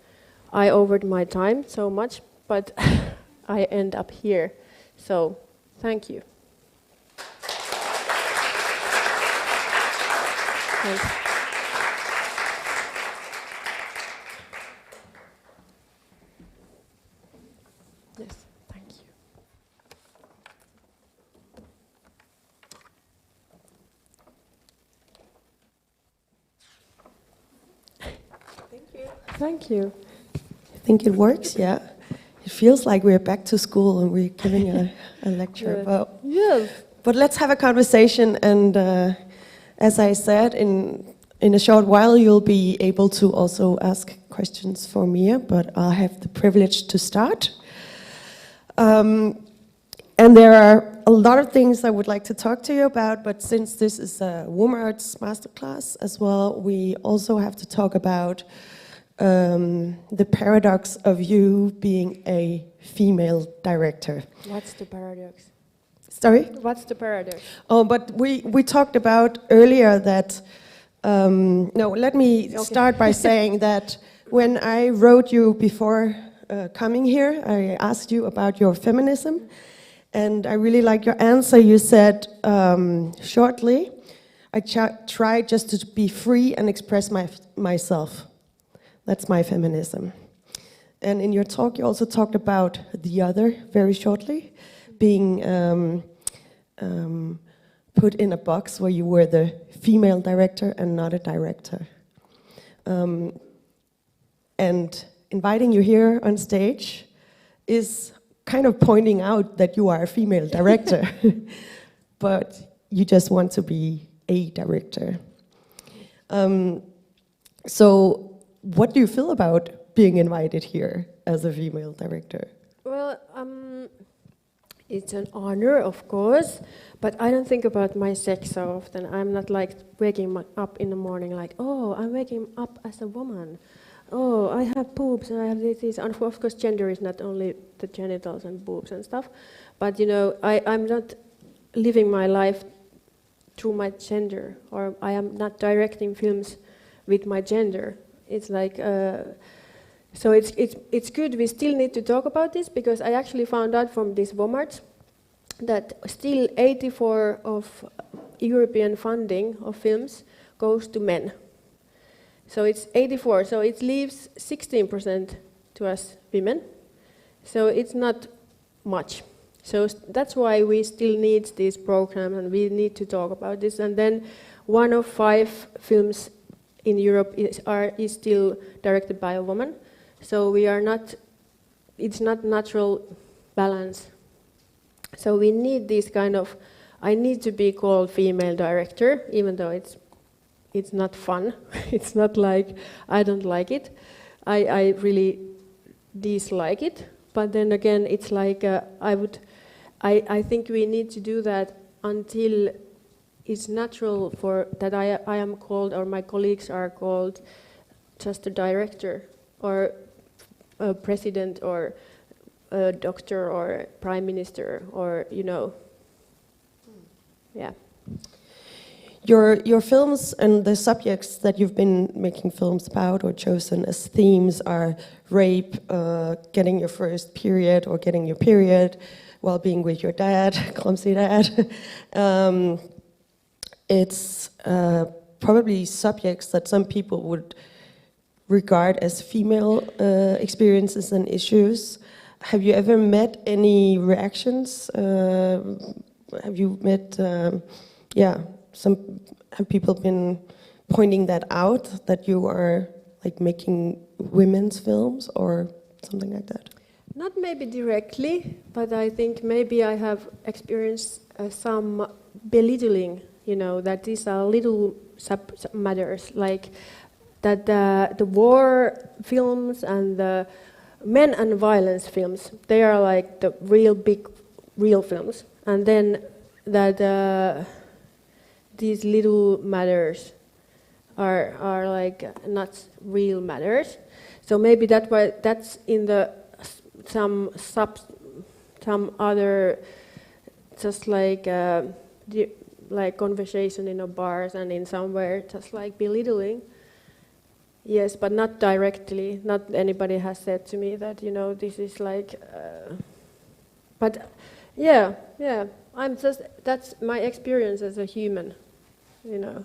I overed my time so much, but I end up here. So thank you. Thanks. Yes, thank you. Thank you. I think it works, yeah. It feels like we're back to school and we're giving a lecture. Yes. But let's have a conversation, and as I said, in a short while you'll be able to also ask questions for Miia, but I'll have the privilege to start. And there are a lot of things I would like to talk to you about, but since this is a Woman Arts Masterclass as well, we also have to talk about the paradox of you being a female director. What's the paradox? Sorry? What's the paradox? Oh, but we talked about earlier that, no, let me start by saying that when I wrote you before coming here, I asked you about your feminism, and I really like your answer. You said shortly, I try just to be free and express myself. That's my feminism. And in your talk, you also talked about the other very shortly, being put in a box where you were the female director and not a director. And inviting you here on stage is kind of pointing out that you are a female director, but you just want to be a director. So what do you feel about being invited here as a female director? Well, it's an honor, of course, but I don't think about my sex so often. I'm not like waking up in the morning like, oh, I'm waking up as a woman. Oh, I have boobs and I have this. And of course, gender is not only the genitals and boobs and stuff, but you know, I'm not living my life through my gender, or I am not directing films with my gender. It's like, so it's good. We still need to talk about this because I actually found out from this WOMART that still 84% of European funding of films goes to men. So it's 84%, so it leaves 16% to us women. So it's not much. So that's why we still need these programs and we need to talk about this. And then 1 of 5 films in Europe is still directed by a woman. So we are not, it's not natural balance. So we need this kind of, I need to be called female director, even though it's not fun. It's not like, I don't like it. I really dislike it. But then again, it's like, I think we need to do that until it's natural for that I am called, or my colleagues are called, just a director, or a president, or a doctor, or prime minister, or, you know, yeah. Your films and the subjects that you've been making films about or chosen as themes are rape, getting your first period or getting your period while being with your dad, clumsy dad. It's probably subjects that some people would regard as female experiences and issues. Have you ever met any reactions? Have you met, have people been pointing that out, that you are like making women's films or something like that? Not maybe directly, but I think maybe I have experienced some belittling, you know, that these are little matters, like that the war films and the men and violence films, they are like the real big, real films. And then that these little matters are like not real matters. So maybe that's in the some other, just like conversation in a bars and in somewhere, just like belittling. Yes, but not directly. Not anybody has said to me that, you know, this is like. But yeah. That's my experience as a human, you know.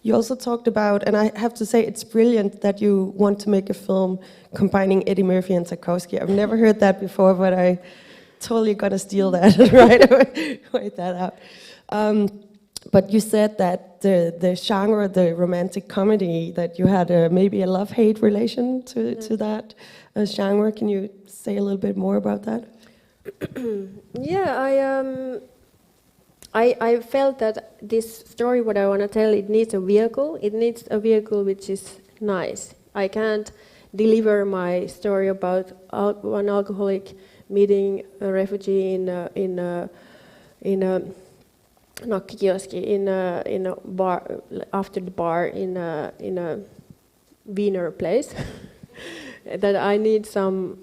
You also talked about, and I have to say it's brilliant that you want to make a film combining Eddie Murphy and Tarkovsky. I've never heard that before, but I totally gonna steal that right away. Write that out. But you said that the genre, the romantic comedy, that you had maybe a love-hate relation to that genre. Can you say a little bit more about that? Yeah, I felt that this story, what I want to tell, it needs a vehicle. It needs a vehicle which is nice. I can't deliver my story about one alcoholic meeting a refugee in a kioski in a bar, after the bar in a Wiener place. That I need some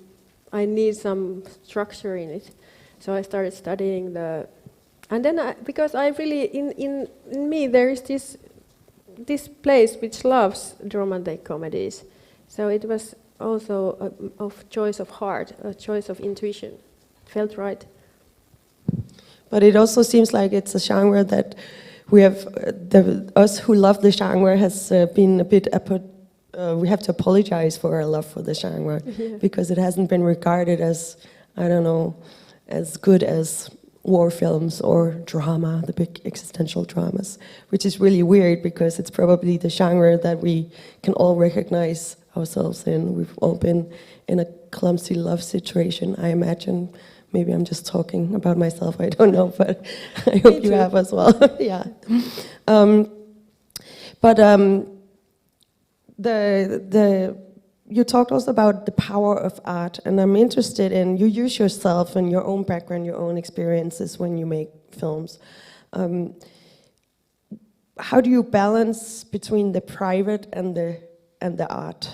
structure in it. So I started studying and then because I really in me there is this place which loves romantic comedies. So it was also of choice of heart, a choice of intuition. Felt right. But it also seems like it's a genre that we have, us who love the genre has been a bit, we have to apologize for our love for the genre because it hasn't been regarded as, I don't know, as good as war films or drama, the big existential dramas, which is really weird because it's probably the genre that we can all recognize ourselves in. We've all been in a clumsy love situation, I imagine. Maybe I'm just talking about myself, I don't know, but I hope you have as well. Yeah. You talked also about the power of art, and I'm interested in, you use yourself and your own background, your own experiences when you make films. How do you balance between the private and the art?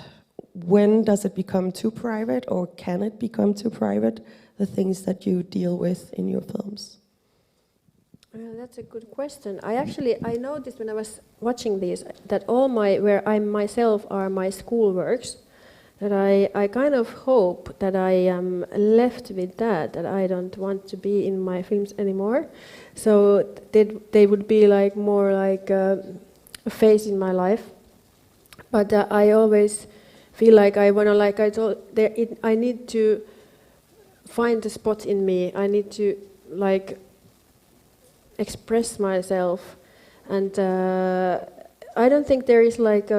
When does it become too private, or can it become too private, the things that you deal with in your films? Well, that's a good question. I noticed when I was watching these that where I myself are my school works, that I kind of hope that I am left with that I don't want to be in my films anymore. So they would be like more like a phase in my life. But I always feel like I want to, like I told, I need to find the spot in me. I need to like express myself, and I don't think there is like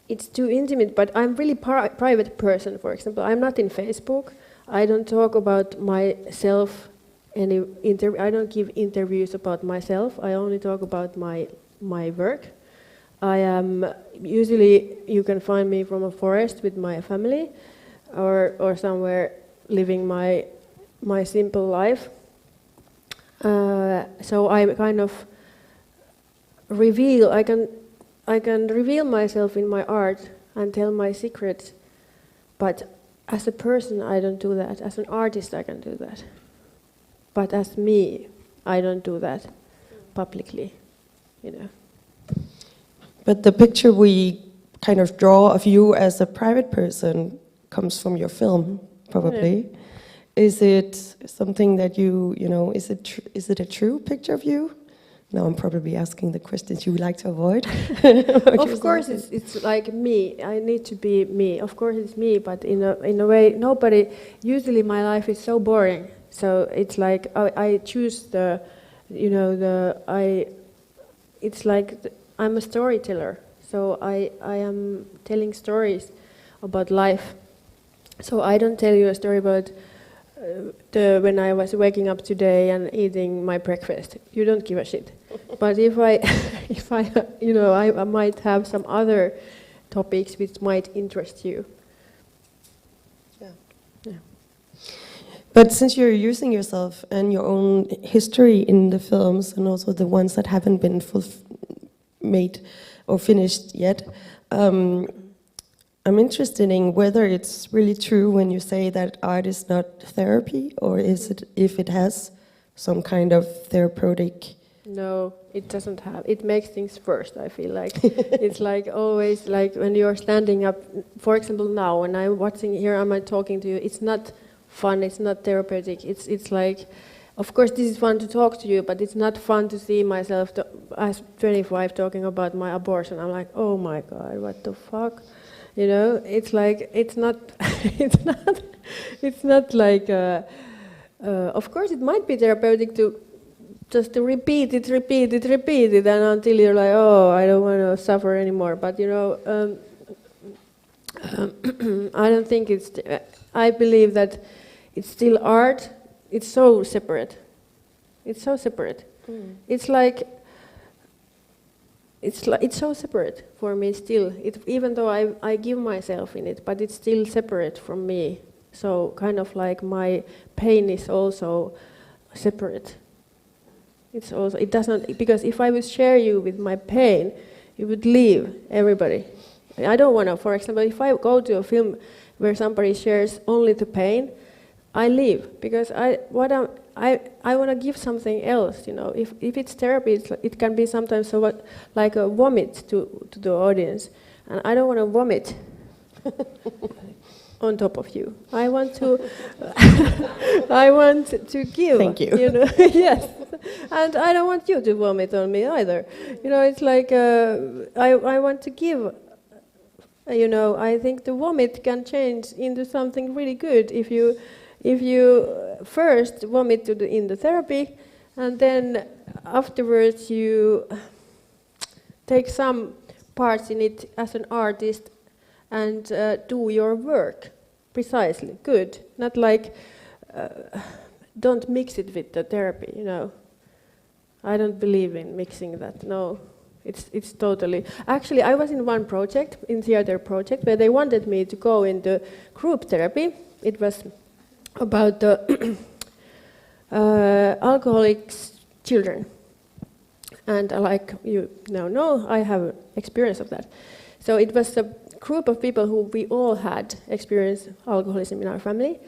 it's too intimate, but I'm really private person, for example. I'm not in Facebook. I don't talk about myself. I don't give interviews about myself. I only talk about my work. I am usually, you can find me from a forest with my family, or somewhere living my simple life. So I kind of reveal. I can reveal myself in my art and tell my secrets, but as a person I don't do that. As an artist I can do that, but as me I don't do that publicly, you know. But the picture we kind of draw of you as a private person comes from your film, probably. Yeah. Is it something that you know, is it a true picture of you? Now I'm probably asking the questions you would like to avoid. Of course, it's like me. I need to be me. Of course, it's me, but in a way, nobody. Usually, my life is so boring. So it's like I choose It's like I'm a storyteller. So I am telling stories about life. So I don't tell you a story about when I was waking up today and eating my breakfast. You don't give a shit. But if I I might have some other topics which might interest you. Yeah. But since you're using yourself and your own history in the films, and also the ones that haven't been made or finished yet, I'm interested in whether it's really true when you say that art is not therapy, or is it, if it has some kind of therapeutic? No, it doesn't have. It makes things worse, I feel like. It's like always, like when you're standing up, for example now, when I'm watching here, I'm talking to you, it's not fun, it's not therapeutic. It's like, of course this is fun to talk to you, but it's not fun to see myself as 25 talking about my abortion. I'm like, oh my God, what the fuck? You know, it's like, it's not like, of course it might be therapeutic to just to repeat it, and until you're like, oh, I don't want to suffer anymore. But you know, I don't think it's, I believe that it's still art. It's so separate. It's so separate. Mm. It's like, it's so separate for me still. Even though I give myself in it, but it's still separate from me. So kind of like my pain is also separate. It's also, it doesn't, because if I would share you with my pain, you would leave everybody. I don't want to, for example, if I go to a film where somebody shares only the pain, I leave, because I want to give something else, you know. If it's therapy, it can be sometimes like a vomit to the audience, and I don't want to vomit on top of you. I want to, I want to give. Thank you. Know, yes, and I don't want you to vomit on me either. You know, it's like I want to give. You know, I think the vomit can change into something really good if you first vomit in the therapy, and then afterwards you take some parts in it as an artist and do your work precisely. Good. Not like don't mix it with the therapy. You know, I don't believe in mixing that. No. It's totally... Actually, I was in one project, in theater project, where they wanted me to go into group therapy. It was about the alcoholic children. And like you now know, I have experience of that. So it was a group of people who we all had experienced alcoholism in our family.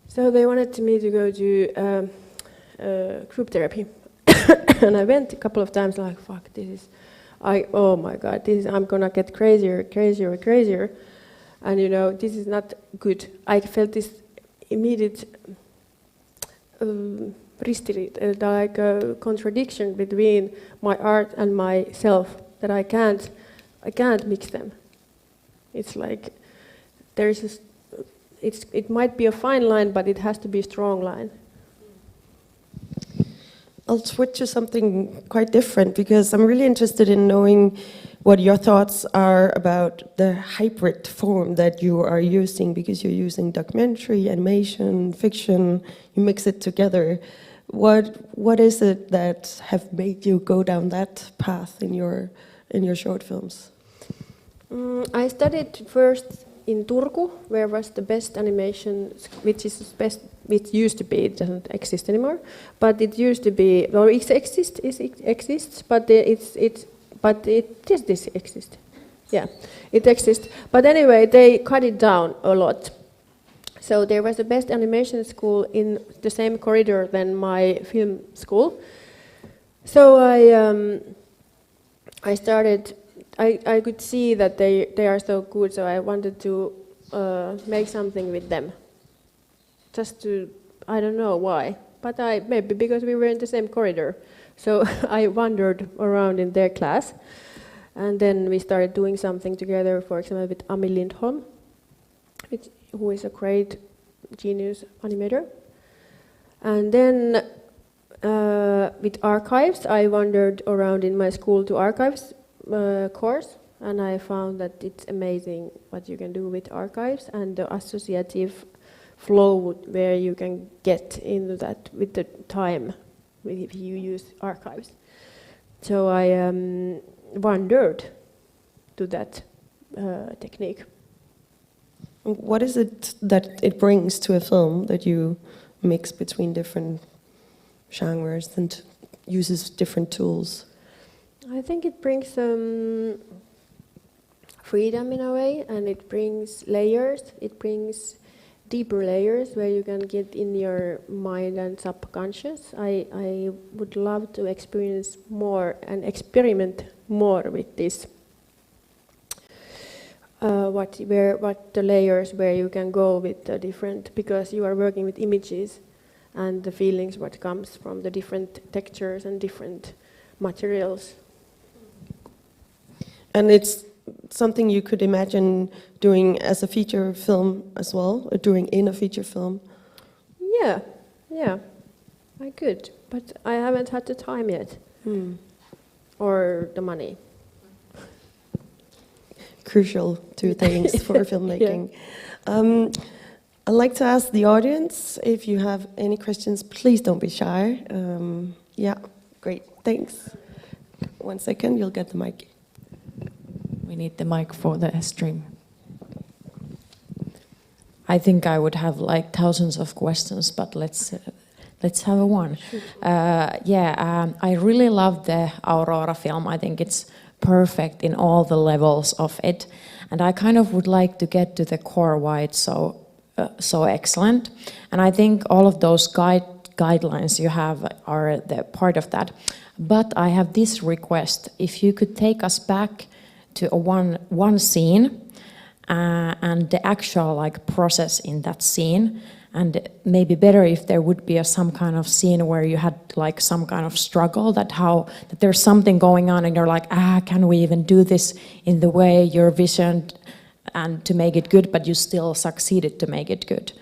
So they wanted me to go to group therapy. And I went a couple of times like, fuck, oh my God, I'm gonna get crazier. And you know, this is not good. I felt this immediate like a contradiction between my art and myself, that I can't mix them. It's like, it might be a fine line, but it has to be a strong line. I'll switch to something quite different, because I'm really interested in knowing what your thoughts are about the hybrid form that you are using, because you're using documentary, animation, fiction, you mix it together. What is it that have made you go down that path in your short films? I studied first in Turku, where was the best animation, which used to be, it doesn't exist anymore, but it used to be, or it exists, but does this exist? Yeah, it exists. But anyway, they cut it down a lot. So there was the best animation school in the same corridor than my film school. So I started. I could see that they are so good, so I wanted to make something with them. Just to, I don't know why, but maybe because we were in the same corridor. So I wandered around in their class, and then we started doing something together, for example, with Ami Lindholm, who is a great genius animator. And then with archives, I wandered around in my school to archives course, and I found that it's amazing what you can do with archives and the associative flow where you can get into that with the time if you use archives. So I wandered to that technique. What is it that it brings to a film that you mix between different genres and uses different tools? I think it brings freedom in a way, and it brings layers. It brings deeper layers where you can get in your mind and subconscious. I would love to experience more and experiment more with this. What the layers where you can go with the different, because you are working with images and the feelings what comes from the different textures and different materials. And it's something you could imagine doing as a feature film as well, or doing in a feature film? Yeah, I could, but I haven't had the time yet, or the money. Crucial two things for filmmaking. Yeah. I'd like to ask the audience, if you have any questions, please don't be shy. Yeah, great, thanks. 1 second, you'll get the mic. We need the mic for the stream. I think I would have like thousands of questions, but let's have a one. I really love the Aurora film. I think it's perfect in all the levels of it, and I kind of would like to get to the core why it's so excellent. And I think all of those guidelines you have are the part of that. But I have this request: if you could take us back to one scene, and the actual like process in that scene. And maybe better if there would be some kind of scene where you had like some kind of struggle, that there's something going on and you're like, can we even do this in the way you're visioned and to make it good, but you still succeeded to make it good.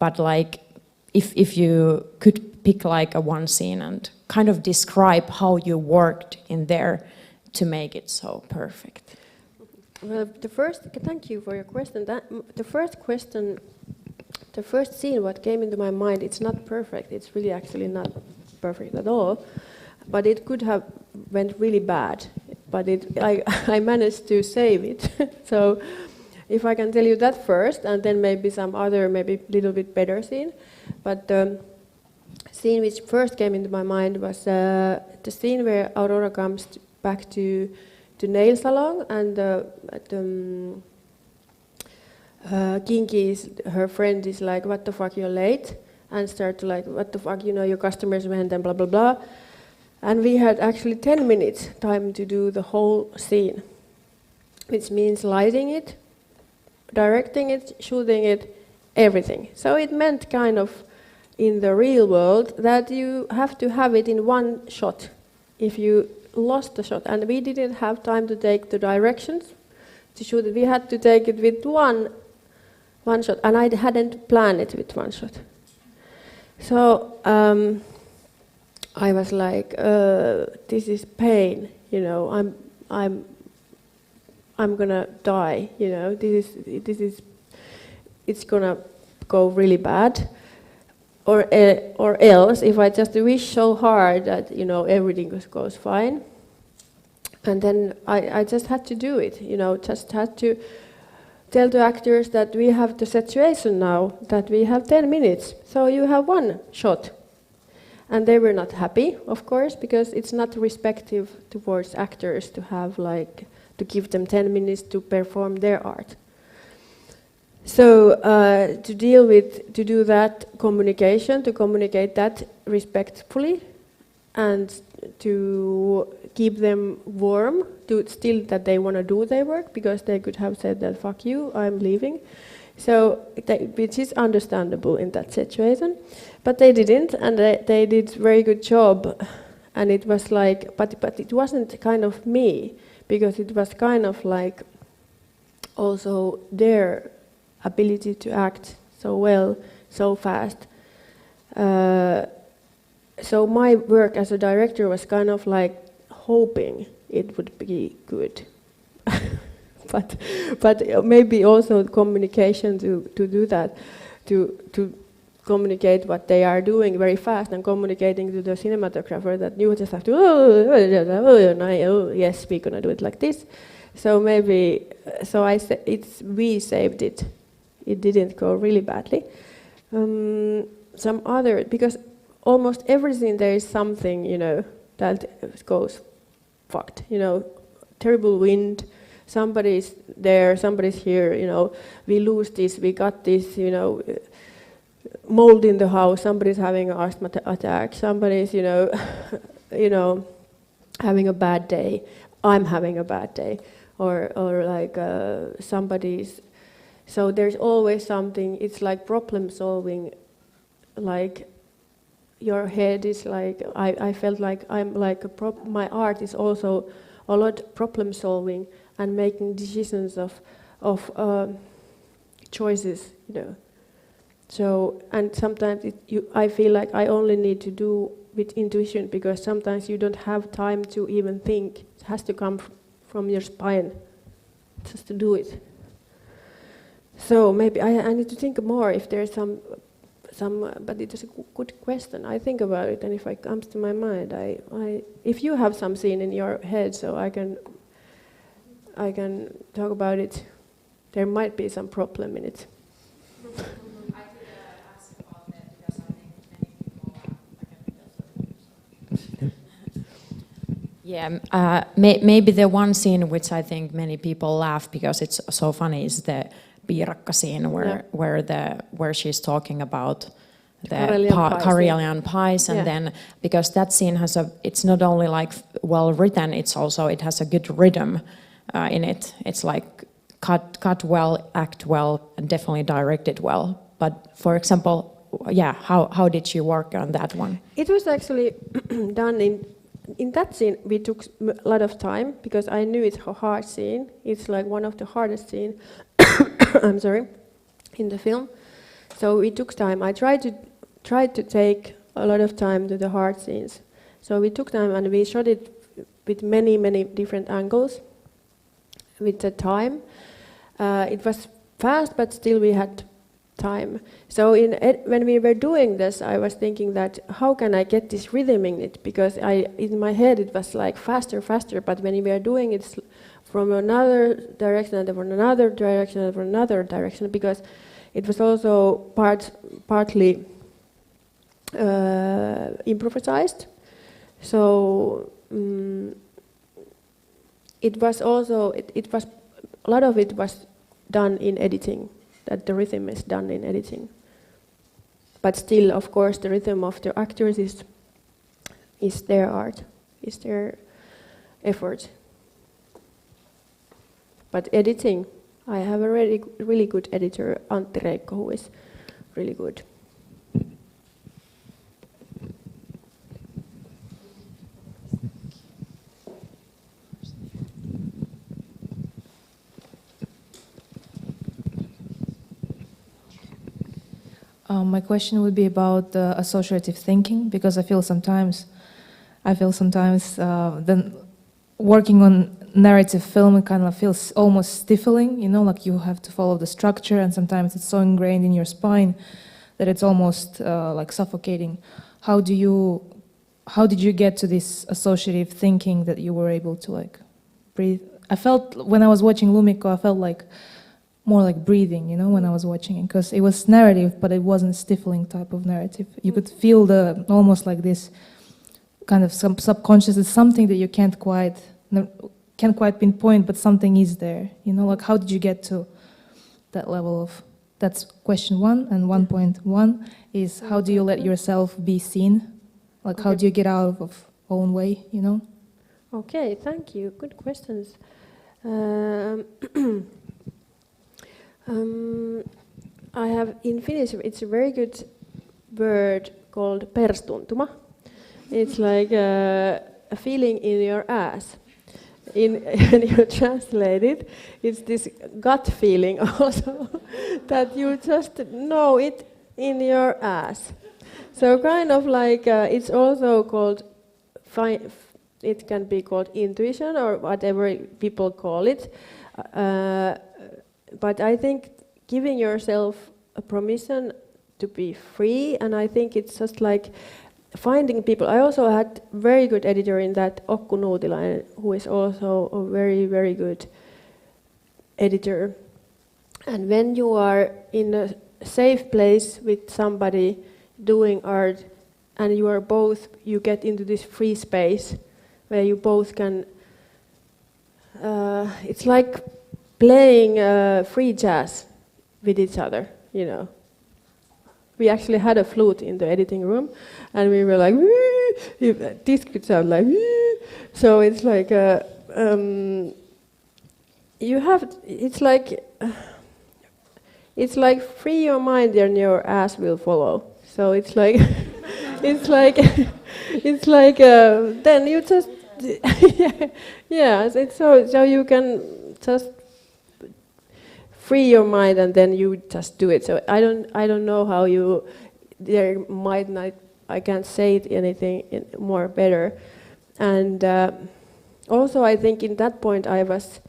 But like if you could pick like a one scene and kind of describe how you worked in there to make it so perfect. Well, thank you for your question. The first scene, what came into my mind, it's not perfect. It's really actually not perfect at all. But it could have went really bad. But I managed to save it. So if I can tell you that first, and then maybe some other, maybe little bit better scene. But the scene which first came into my mind was the scene where Aurora comes back to nail salon, and Kinky, her friend, is like, what the fuck, you're late? And start to like, what the fuck, your customers went and blah, blah, blah. And we had actually 10 minutes time to do the whole scene, which means lighting it, directing it, shooting it, everything. So it meant kind of in the real world that you have to have it in one shot if you lost the shot. And we didn't have time to take the directions to shoot it. We had to take it with one shot, and I hadn't planned it with one shot. So I was like, this is pain, I'm gonna die, it's gonna go really bad, or else if I just wish so hard that everything goes fine, and then I just had to do it, just had to tell the actors that we have the situation now, that we have 10 minutes, so you have one shot. And they were not happy, of course, because it's not respectful towards actors to have to give them 10 minutes to perform their art. So to do that communication, to communicate that respectfully, and to keep them warm, to still that they want to do their work, because they could have said that, fuck you, I'm leaving. So, which is understandable in that situation. But they didn't, and they did very good job. And it was like, but it wasn't kind of me, because it was kind of like also their ability to act so well, so fast. So my work as a director was kind of like hoping it would be good. But maybe also communication to do that, to communicate what they are doing very fast, and communicating to the cinematographer that you just have to, yes, we're gonna do it like this. So maybe, we saved it. It didn't go really badly. Because almost everything there is something, that goes fucked. Terrible wind. Somebody's there, somebody's here, we lose this, we got this, mold in the house, somebody's having an asthma attack, somebody's, having a bad day, I'm having a bad day, or like somebody's, so there's always something, it's like problem solving, like your head is like, I felt like I'm like, my art is also a lot problem solving, and making decisions of choices, So, and sometimes I feel like I only need to do with intuition, because sometimes you don't have time to even think. It has to come from your spine, just to do it. So maybe I need to think more if there's some, but it is a good question. I think about it, and if it comes to my mind, if you have some scene in your head, so I can talk about it. There might be some problem in it. Yeah, maybe the one scene which I think many people laugh because it's so funny is the piirakka scene where she's talking about the Karelian pies, and then because that scene it's not only like well written, it has a good rhythm in it. It's like cut well, act well, and definitely directed well. But for example, yeah, how did you work on that one? It was actually done in that scene. We took a lot of time because I knew it's a hard scene. It's like one of the hardest scenes. I'm sorry, in the film. So we took time. I tried to take a lot of time to the hard scenes. So we took time and we shot it with many different angles. With the time, it was fast, but still we had time. So when we were doing this, I was thinking that how can I get this rhythm in it? Because in my head it was like faster, but when we were doing it from another direction and from another direction and from another direction, because it was also partly improvised. So it was also it was a lot of it was done in editing. That the rhythm is done in editing. But still, of course, the rhythm of the actors is their art, is their effort. But editing, I have a really good editor, Antti Reikko, who is really good. My question would be about associative thinking, because I feel sometimes then working on narrative film, it kind of feels almost stifling, like you have to follow the structure, and sometimes it's so ingrained in your spine that it's almost like suffocating. How did you get to this associative thinking that you were able to like breathe? I felt when I was watching Lumikko, I felt like more like breathing, when I was watching it, because it was narrative, but it wasn't stifling type of narrative. You could feel almost like this kind of subconscious. It's something that you can't quite pinpoint, but something is there. Like how did you get to that level of? That's question one, and 1.1 is how do you let yourself be seen? Like how do you get out of own way? Okay, thank you. Good questions. I have in Finnish, it's a very good word called perstuntuma. It's like a feeling in your ass. When you translate it, it's this gut feeling also that you just know it in your ass. So kind of like it's also called, it can be called intuition or whatever people call it. But I think giving yourself a permission to be free, and I think it's just like finding people. I also had very good editor in that, Okku Nuutilainen, who is also a very good editor. And when you are in a safe place with somebody doing art, and you get into this free space where you both can. It's like playing free jazz with each other, We actually had a flute in the editing room, and we were like, this could sound like, so it's like, it's like free your mind and your ass will follow. So it's like, then you just, so you can just free your mind and then you just do it. So I don't know how there might not, I can't say it anything more better. And also I think in that point I was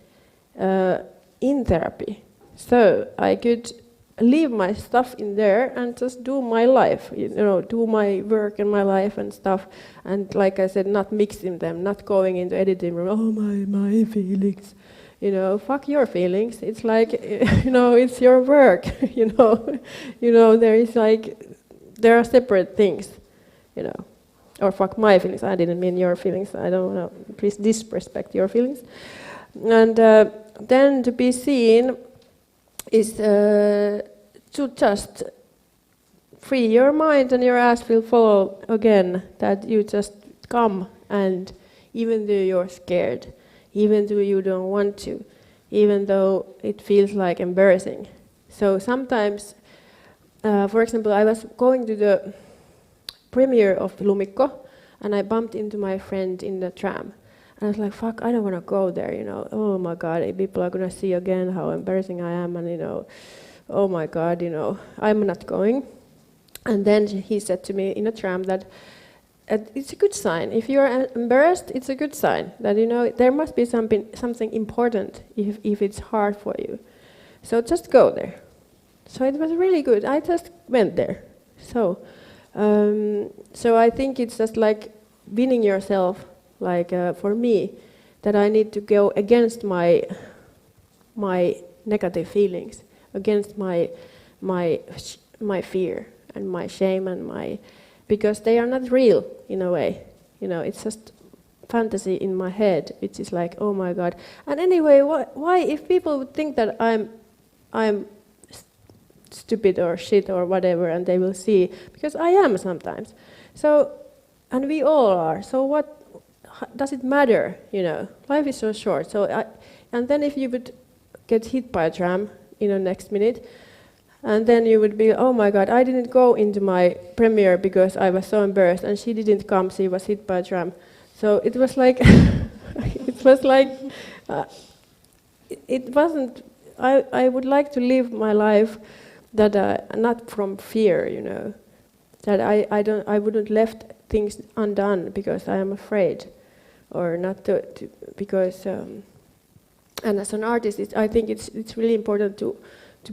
in therapy. So I could leave my stuff in there and just do my life, do my work and my life and stuff. And like I said, not mixing them, not going into editing room, oh my feelings. Fuck your feelings. It's like, it's your work. There are separate things. Or fuck my feelings. I didn't mean your feelings. I don't know. Please disrespect your feelings. And then to be seen is to just free your mind and your ass will follow again. That you just come, and even though you're scared, even though you don't want to, even though it feels like embarrassing. So sometimes, for example, I was going to the premiere of Lumikko, and I bumped into my friend in the tram. And I was like, fuck, I don't want to go there, you know. Oh my God, people are going to see again how embarrassing I am, and, you know, oh my God, you know, I'm not going. And then he said to me in a tram that it's a good sign. If you're embarrassed, it's a good sign that, you know, there must be something important if it's hard for you. So just go there. So it was really good. I just went there. So I think it's just like winning yourself, like for me, that I need to go against my negative feelings, against my fear and my shame and because they are not real in a way. You know, it's just fantasy in my head, which is like, oh my God. And anyway, why if people would think that I'm stupid or shit or whatever, and they will see, because I am sometimes. So, and we all are. So what does it matter? You know, life is so short. So, and then if you would get hit by a tram in the next minute, and then you would be, oh my God, I didn't go into my premiere because I was so embarrassed, and she didn't come. She was hit by a tram. So it was like, it was like, it wasn't. I would like to live my life that not from fear, you know, that I wouldn't left things undone because I am afraid, or not because. And as an artist, I think it's really important to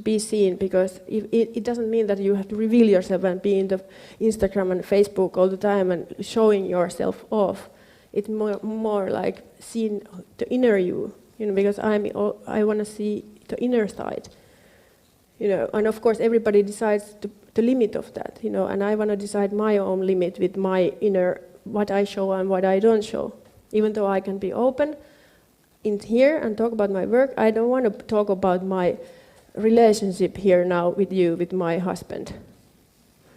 be seen, because it doesn't mean that you have to reveal yourself and be in the Instagram and Facebook all the time and showing yourself off. It's more like seeing the inner you know, because I want to see the inner side, you know. And of course, everybody decides the limit of that, you know. And I want to decide my own limit with my inner, what I show and what I don't show. Even though I can be open in here and talk about my work, I don't want to talk about my relationship here now with you, with my husband.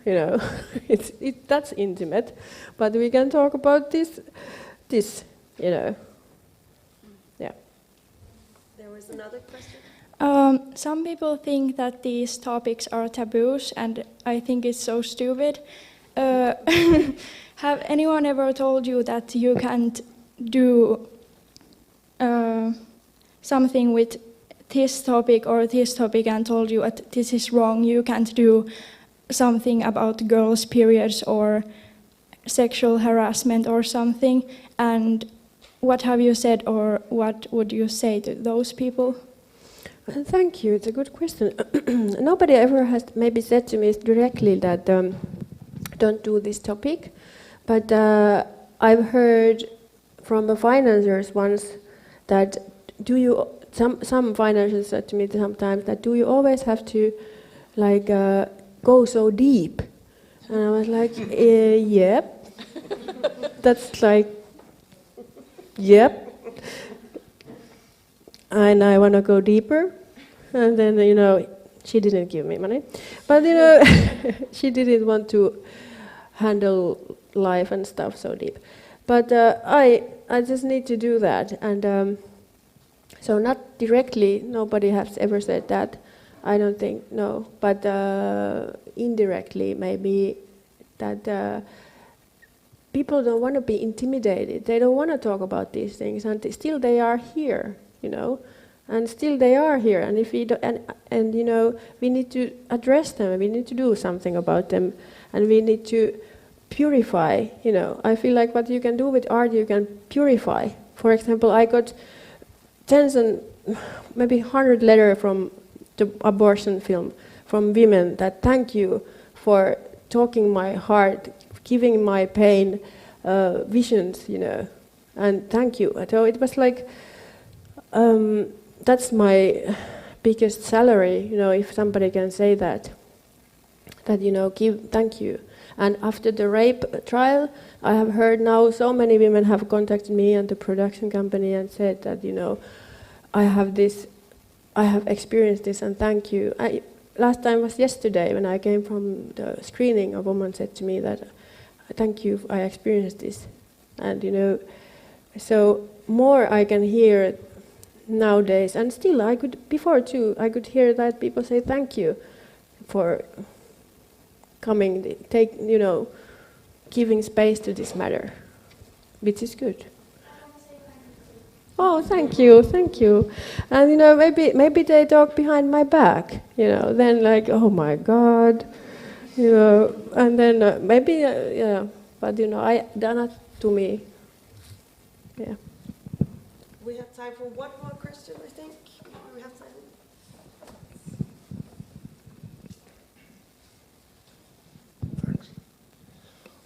You know, that's intimate, but we can talk about this, you know. Yeah. There was another question. Some people think that these topics are taboos, and I think it's so stupid. Have anyone ever told you that you can't do something with this topic or this topic, and told you that this is wrong, you can't do something about girls' periods or sexual harassment or something? And what have you said, or what would you say to those people? Thank you, it's a good question. Nobody ever has maybe said to me directly that don't do this topic, but I've heard from the financiers once that some financiers said to me sometimes that, do you always have to like go so deep? And I was like, yep. That's like, yep. And I want to go deeper. And then, you know, she didn't give me money. But, you know, she didn't want to handle life and stuff so deep. But I just need to do that. And so not directly, nobody has ever said that. I don't think, no. But indirectly, maybe that people don't want to be intimidated. They don't want to talk about these things, and still they are here, you know. And still they are here. And if we do, and you know, we need to address them. We need to do something about them, and we need to purify. You know, I feel like what you can do with art, you can purify. For example, I got tens and maybe 100 letters from the abortion film from women that thank you for talking my heart, giving my pain visions, you know, and thank you. So it was like, that's my biggest salary, you know, if somebody can say that, you know, thank you. And after the rape trial, I have heard now so many women have contacted me and the production company and said that, you know, I have experienced this and thank you. Last time was yesterday when I came from the screening, a woman said to me that, thank you, I experienced this. And, you know, so more I can hear nowadays. And still, I could before too. I could hear that people say thank you for coming, giving space to this matter, which is good. Oh, thank you. And maybe they talk behind my back. Then like, oh my God, and then maybe but they're not to me. Yeah. We have time for one more question, I think. We have time.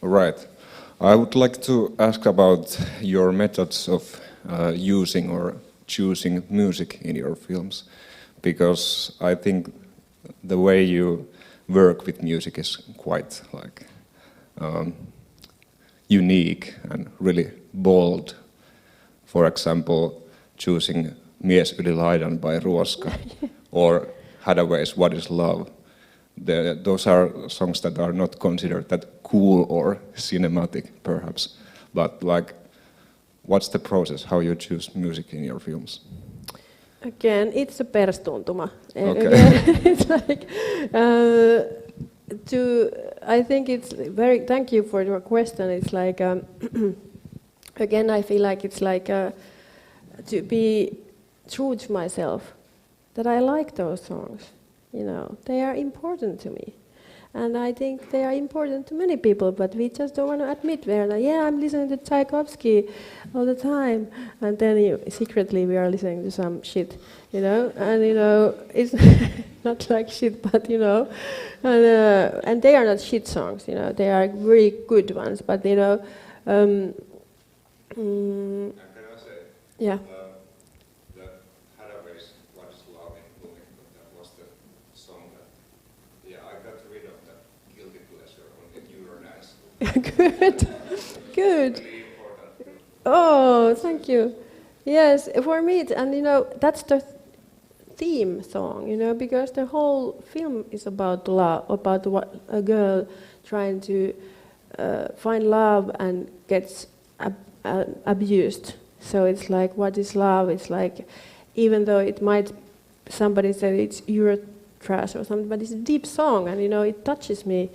All right. I would like to ask about your methods of using or choosing music in your films, because I think the way you work with music is quite unique and really bold. For example, choosing Mies yli laidan by Ruoska or Hathaway's What is Love. Those are songs that are not considered that cool or cinematic, perhaps. But what's the process, how you choose music in your films? Again, it's a perstuntuma. Okay. Again, it's like, I think it's thank you for your question. It's like, again, I feel like it's like to be true to myself, that I like those songs. They are important to me. And I think they are important to many people, but we just don't want to admit I'm listening to Tchaikovsky all the time. And then secretly we are listening to some shit, and it's not like shit, but and they are not shit songs, they are very good ones, but yeah. Good. Oh, thank you. Yes, for me, that's the theme song, because the whole film is about love, about what a girl trying to find love and gets abused. So it's like, what is love? It's like, even though somebody said it's Eurotrash or something, but it's a deep song, and it touches me.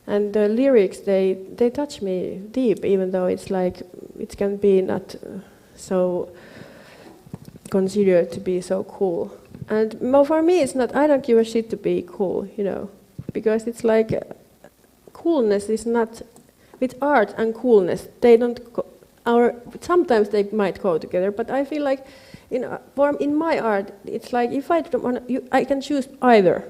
And the lyrics, they touch me deep, even though it's like, it can be not so considered to be so cool. And for me, it's not, I don't give a shit to be cool, because it's like, coolness is not, with art and coolness, they don't, sometimes they might go together, but I feel like, in my art, it's like, if I don't want I can choose either.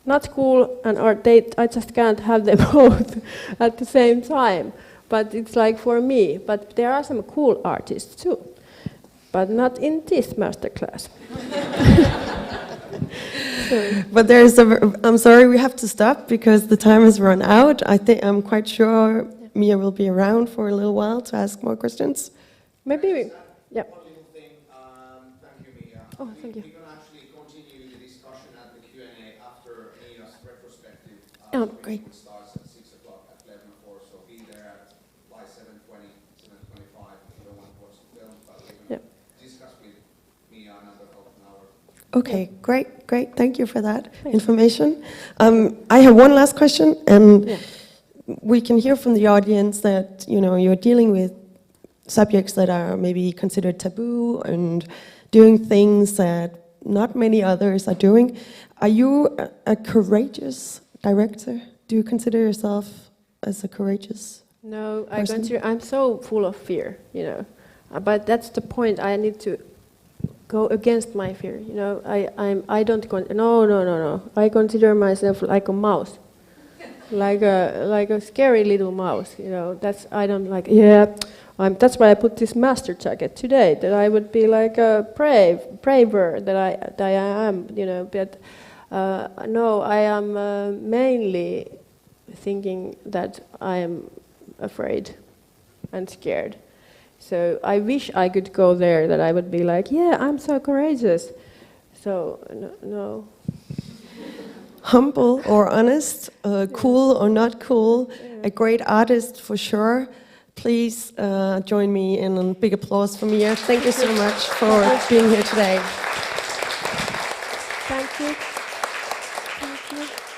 Not cool and art, I just can't have them both at the same time. But it's like for me, but there are some cool artists too, but not in this masterclass. But I'm sorry, we have to stop because the time has run out. I'm quite sure Miia will be around for a little while to ask more questions. Maybe we, yeah. One little thing, thank you, Miia. Oh, thank you. We're going to actually continue the discussion at the Q&A after Miia's retrospective. Oh, great. It starts at 6 o'clock at 11:04, so be there by 7:20, 7:25 if you don't want to watch the film, but we're going to discuss with Miia another half an hour. Okay, great. Thank you for that information. I have one last question, and we can hear from the audience that you're dealing with subjects that are maybe considered taboo and doing things that not many others are doing. Are you a courageous director? Do you consider yourself as a courageous No, person? I'm so full of fear, but that's the point. I need to go against my fear. I don't. No. I consider myself like a mouse, like a scary little mouse. That's I don't like. Yeah, that's why I put this master jacket today. That I would be like a braver that I am. But no, I am mainly thinking that I am afraid and scared. So I wish I could go there, that I would be like, yeah, I'm so courageous. So, no. Humble or honest, cool or not cool, a great artist for sure, please join me in a big applause for Miia. Thank you so much for being here today. Thank you. Thank you.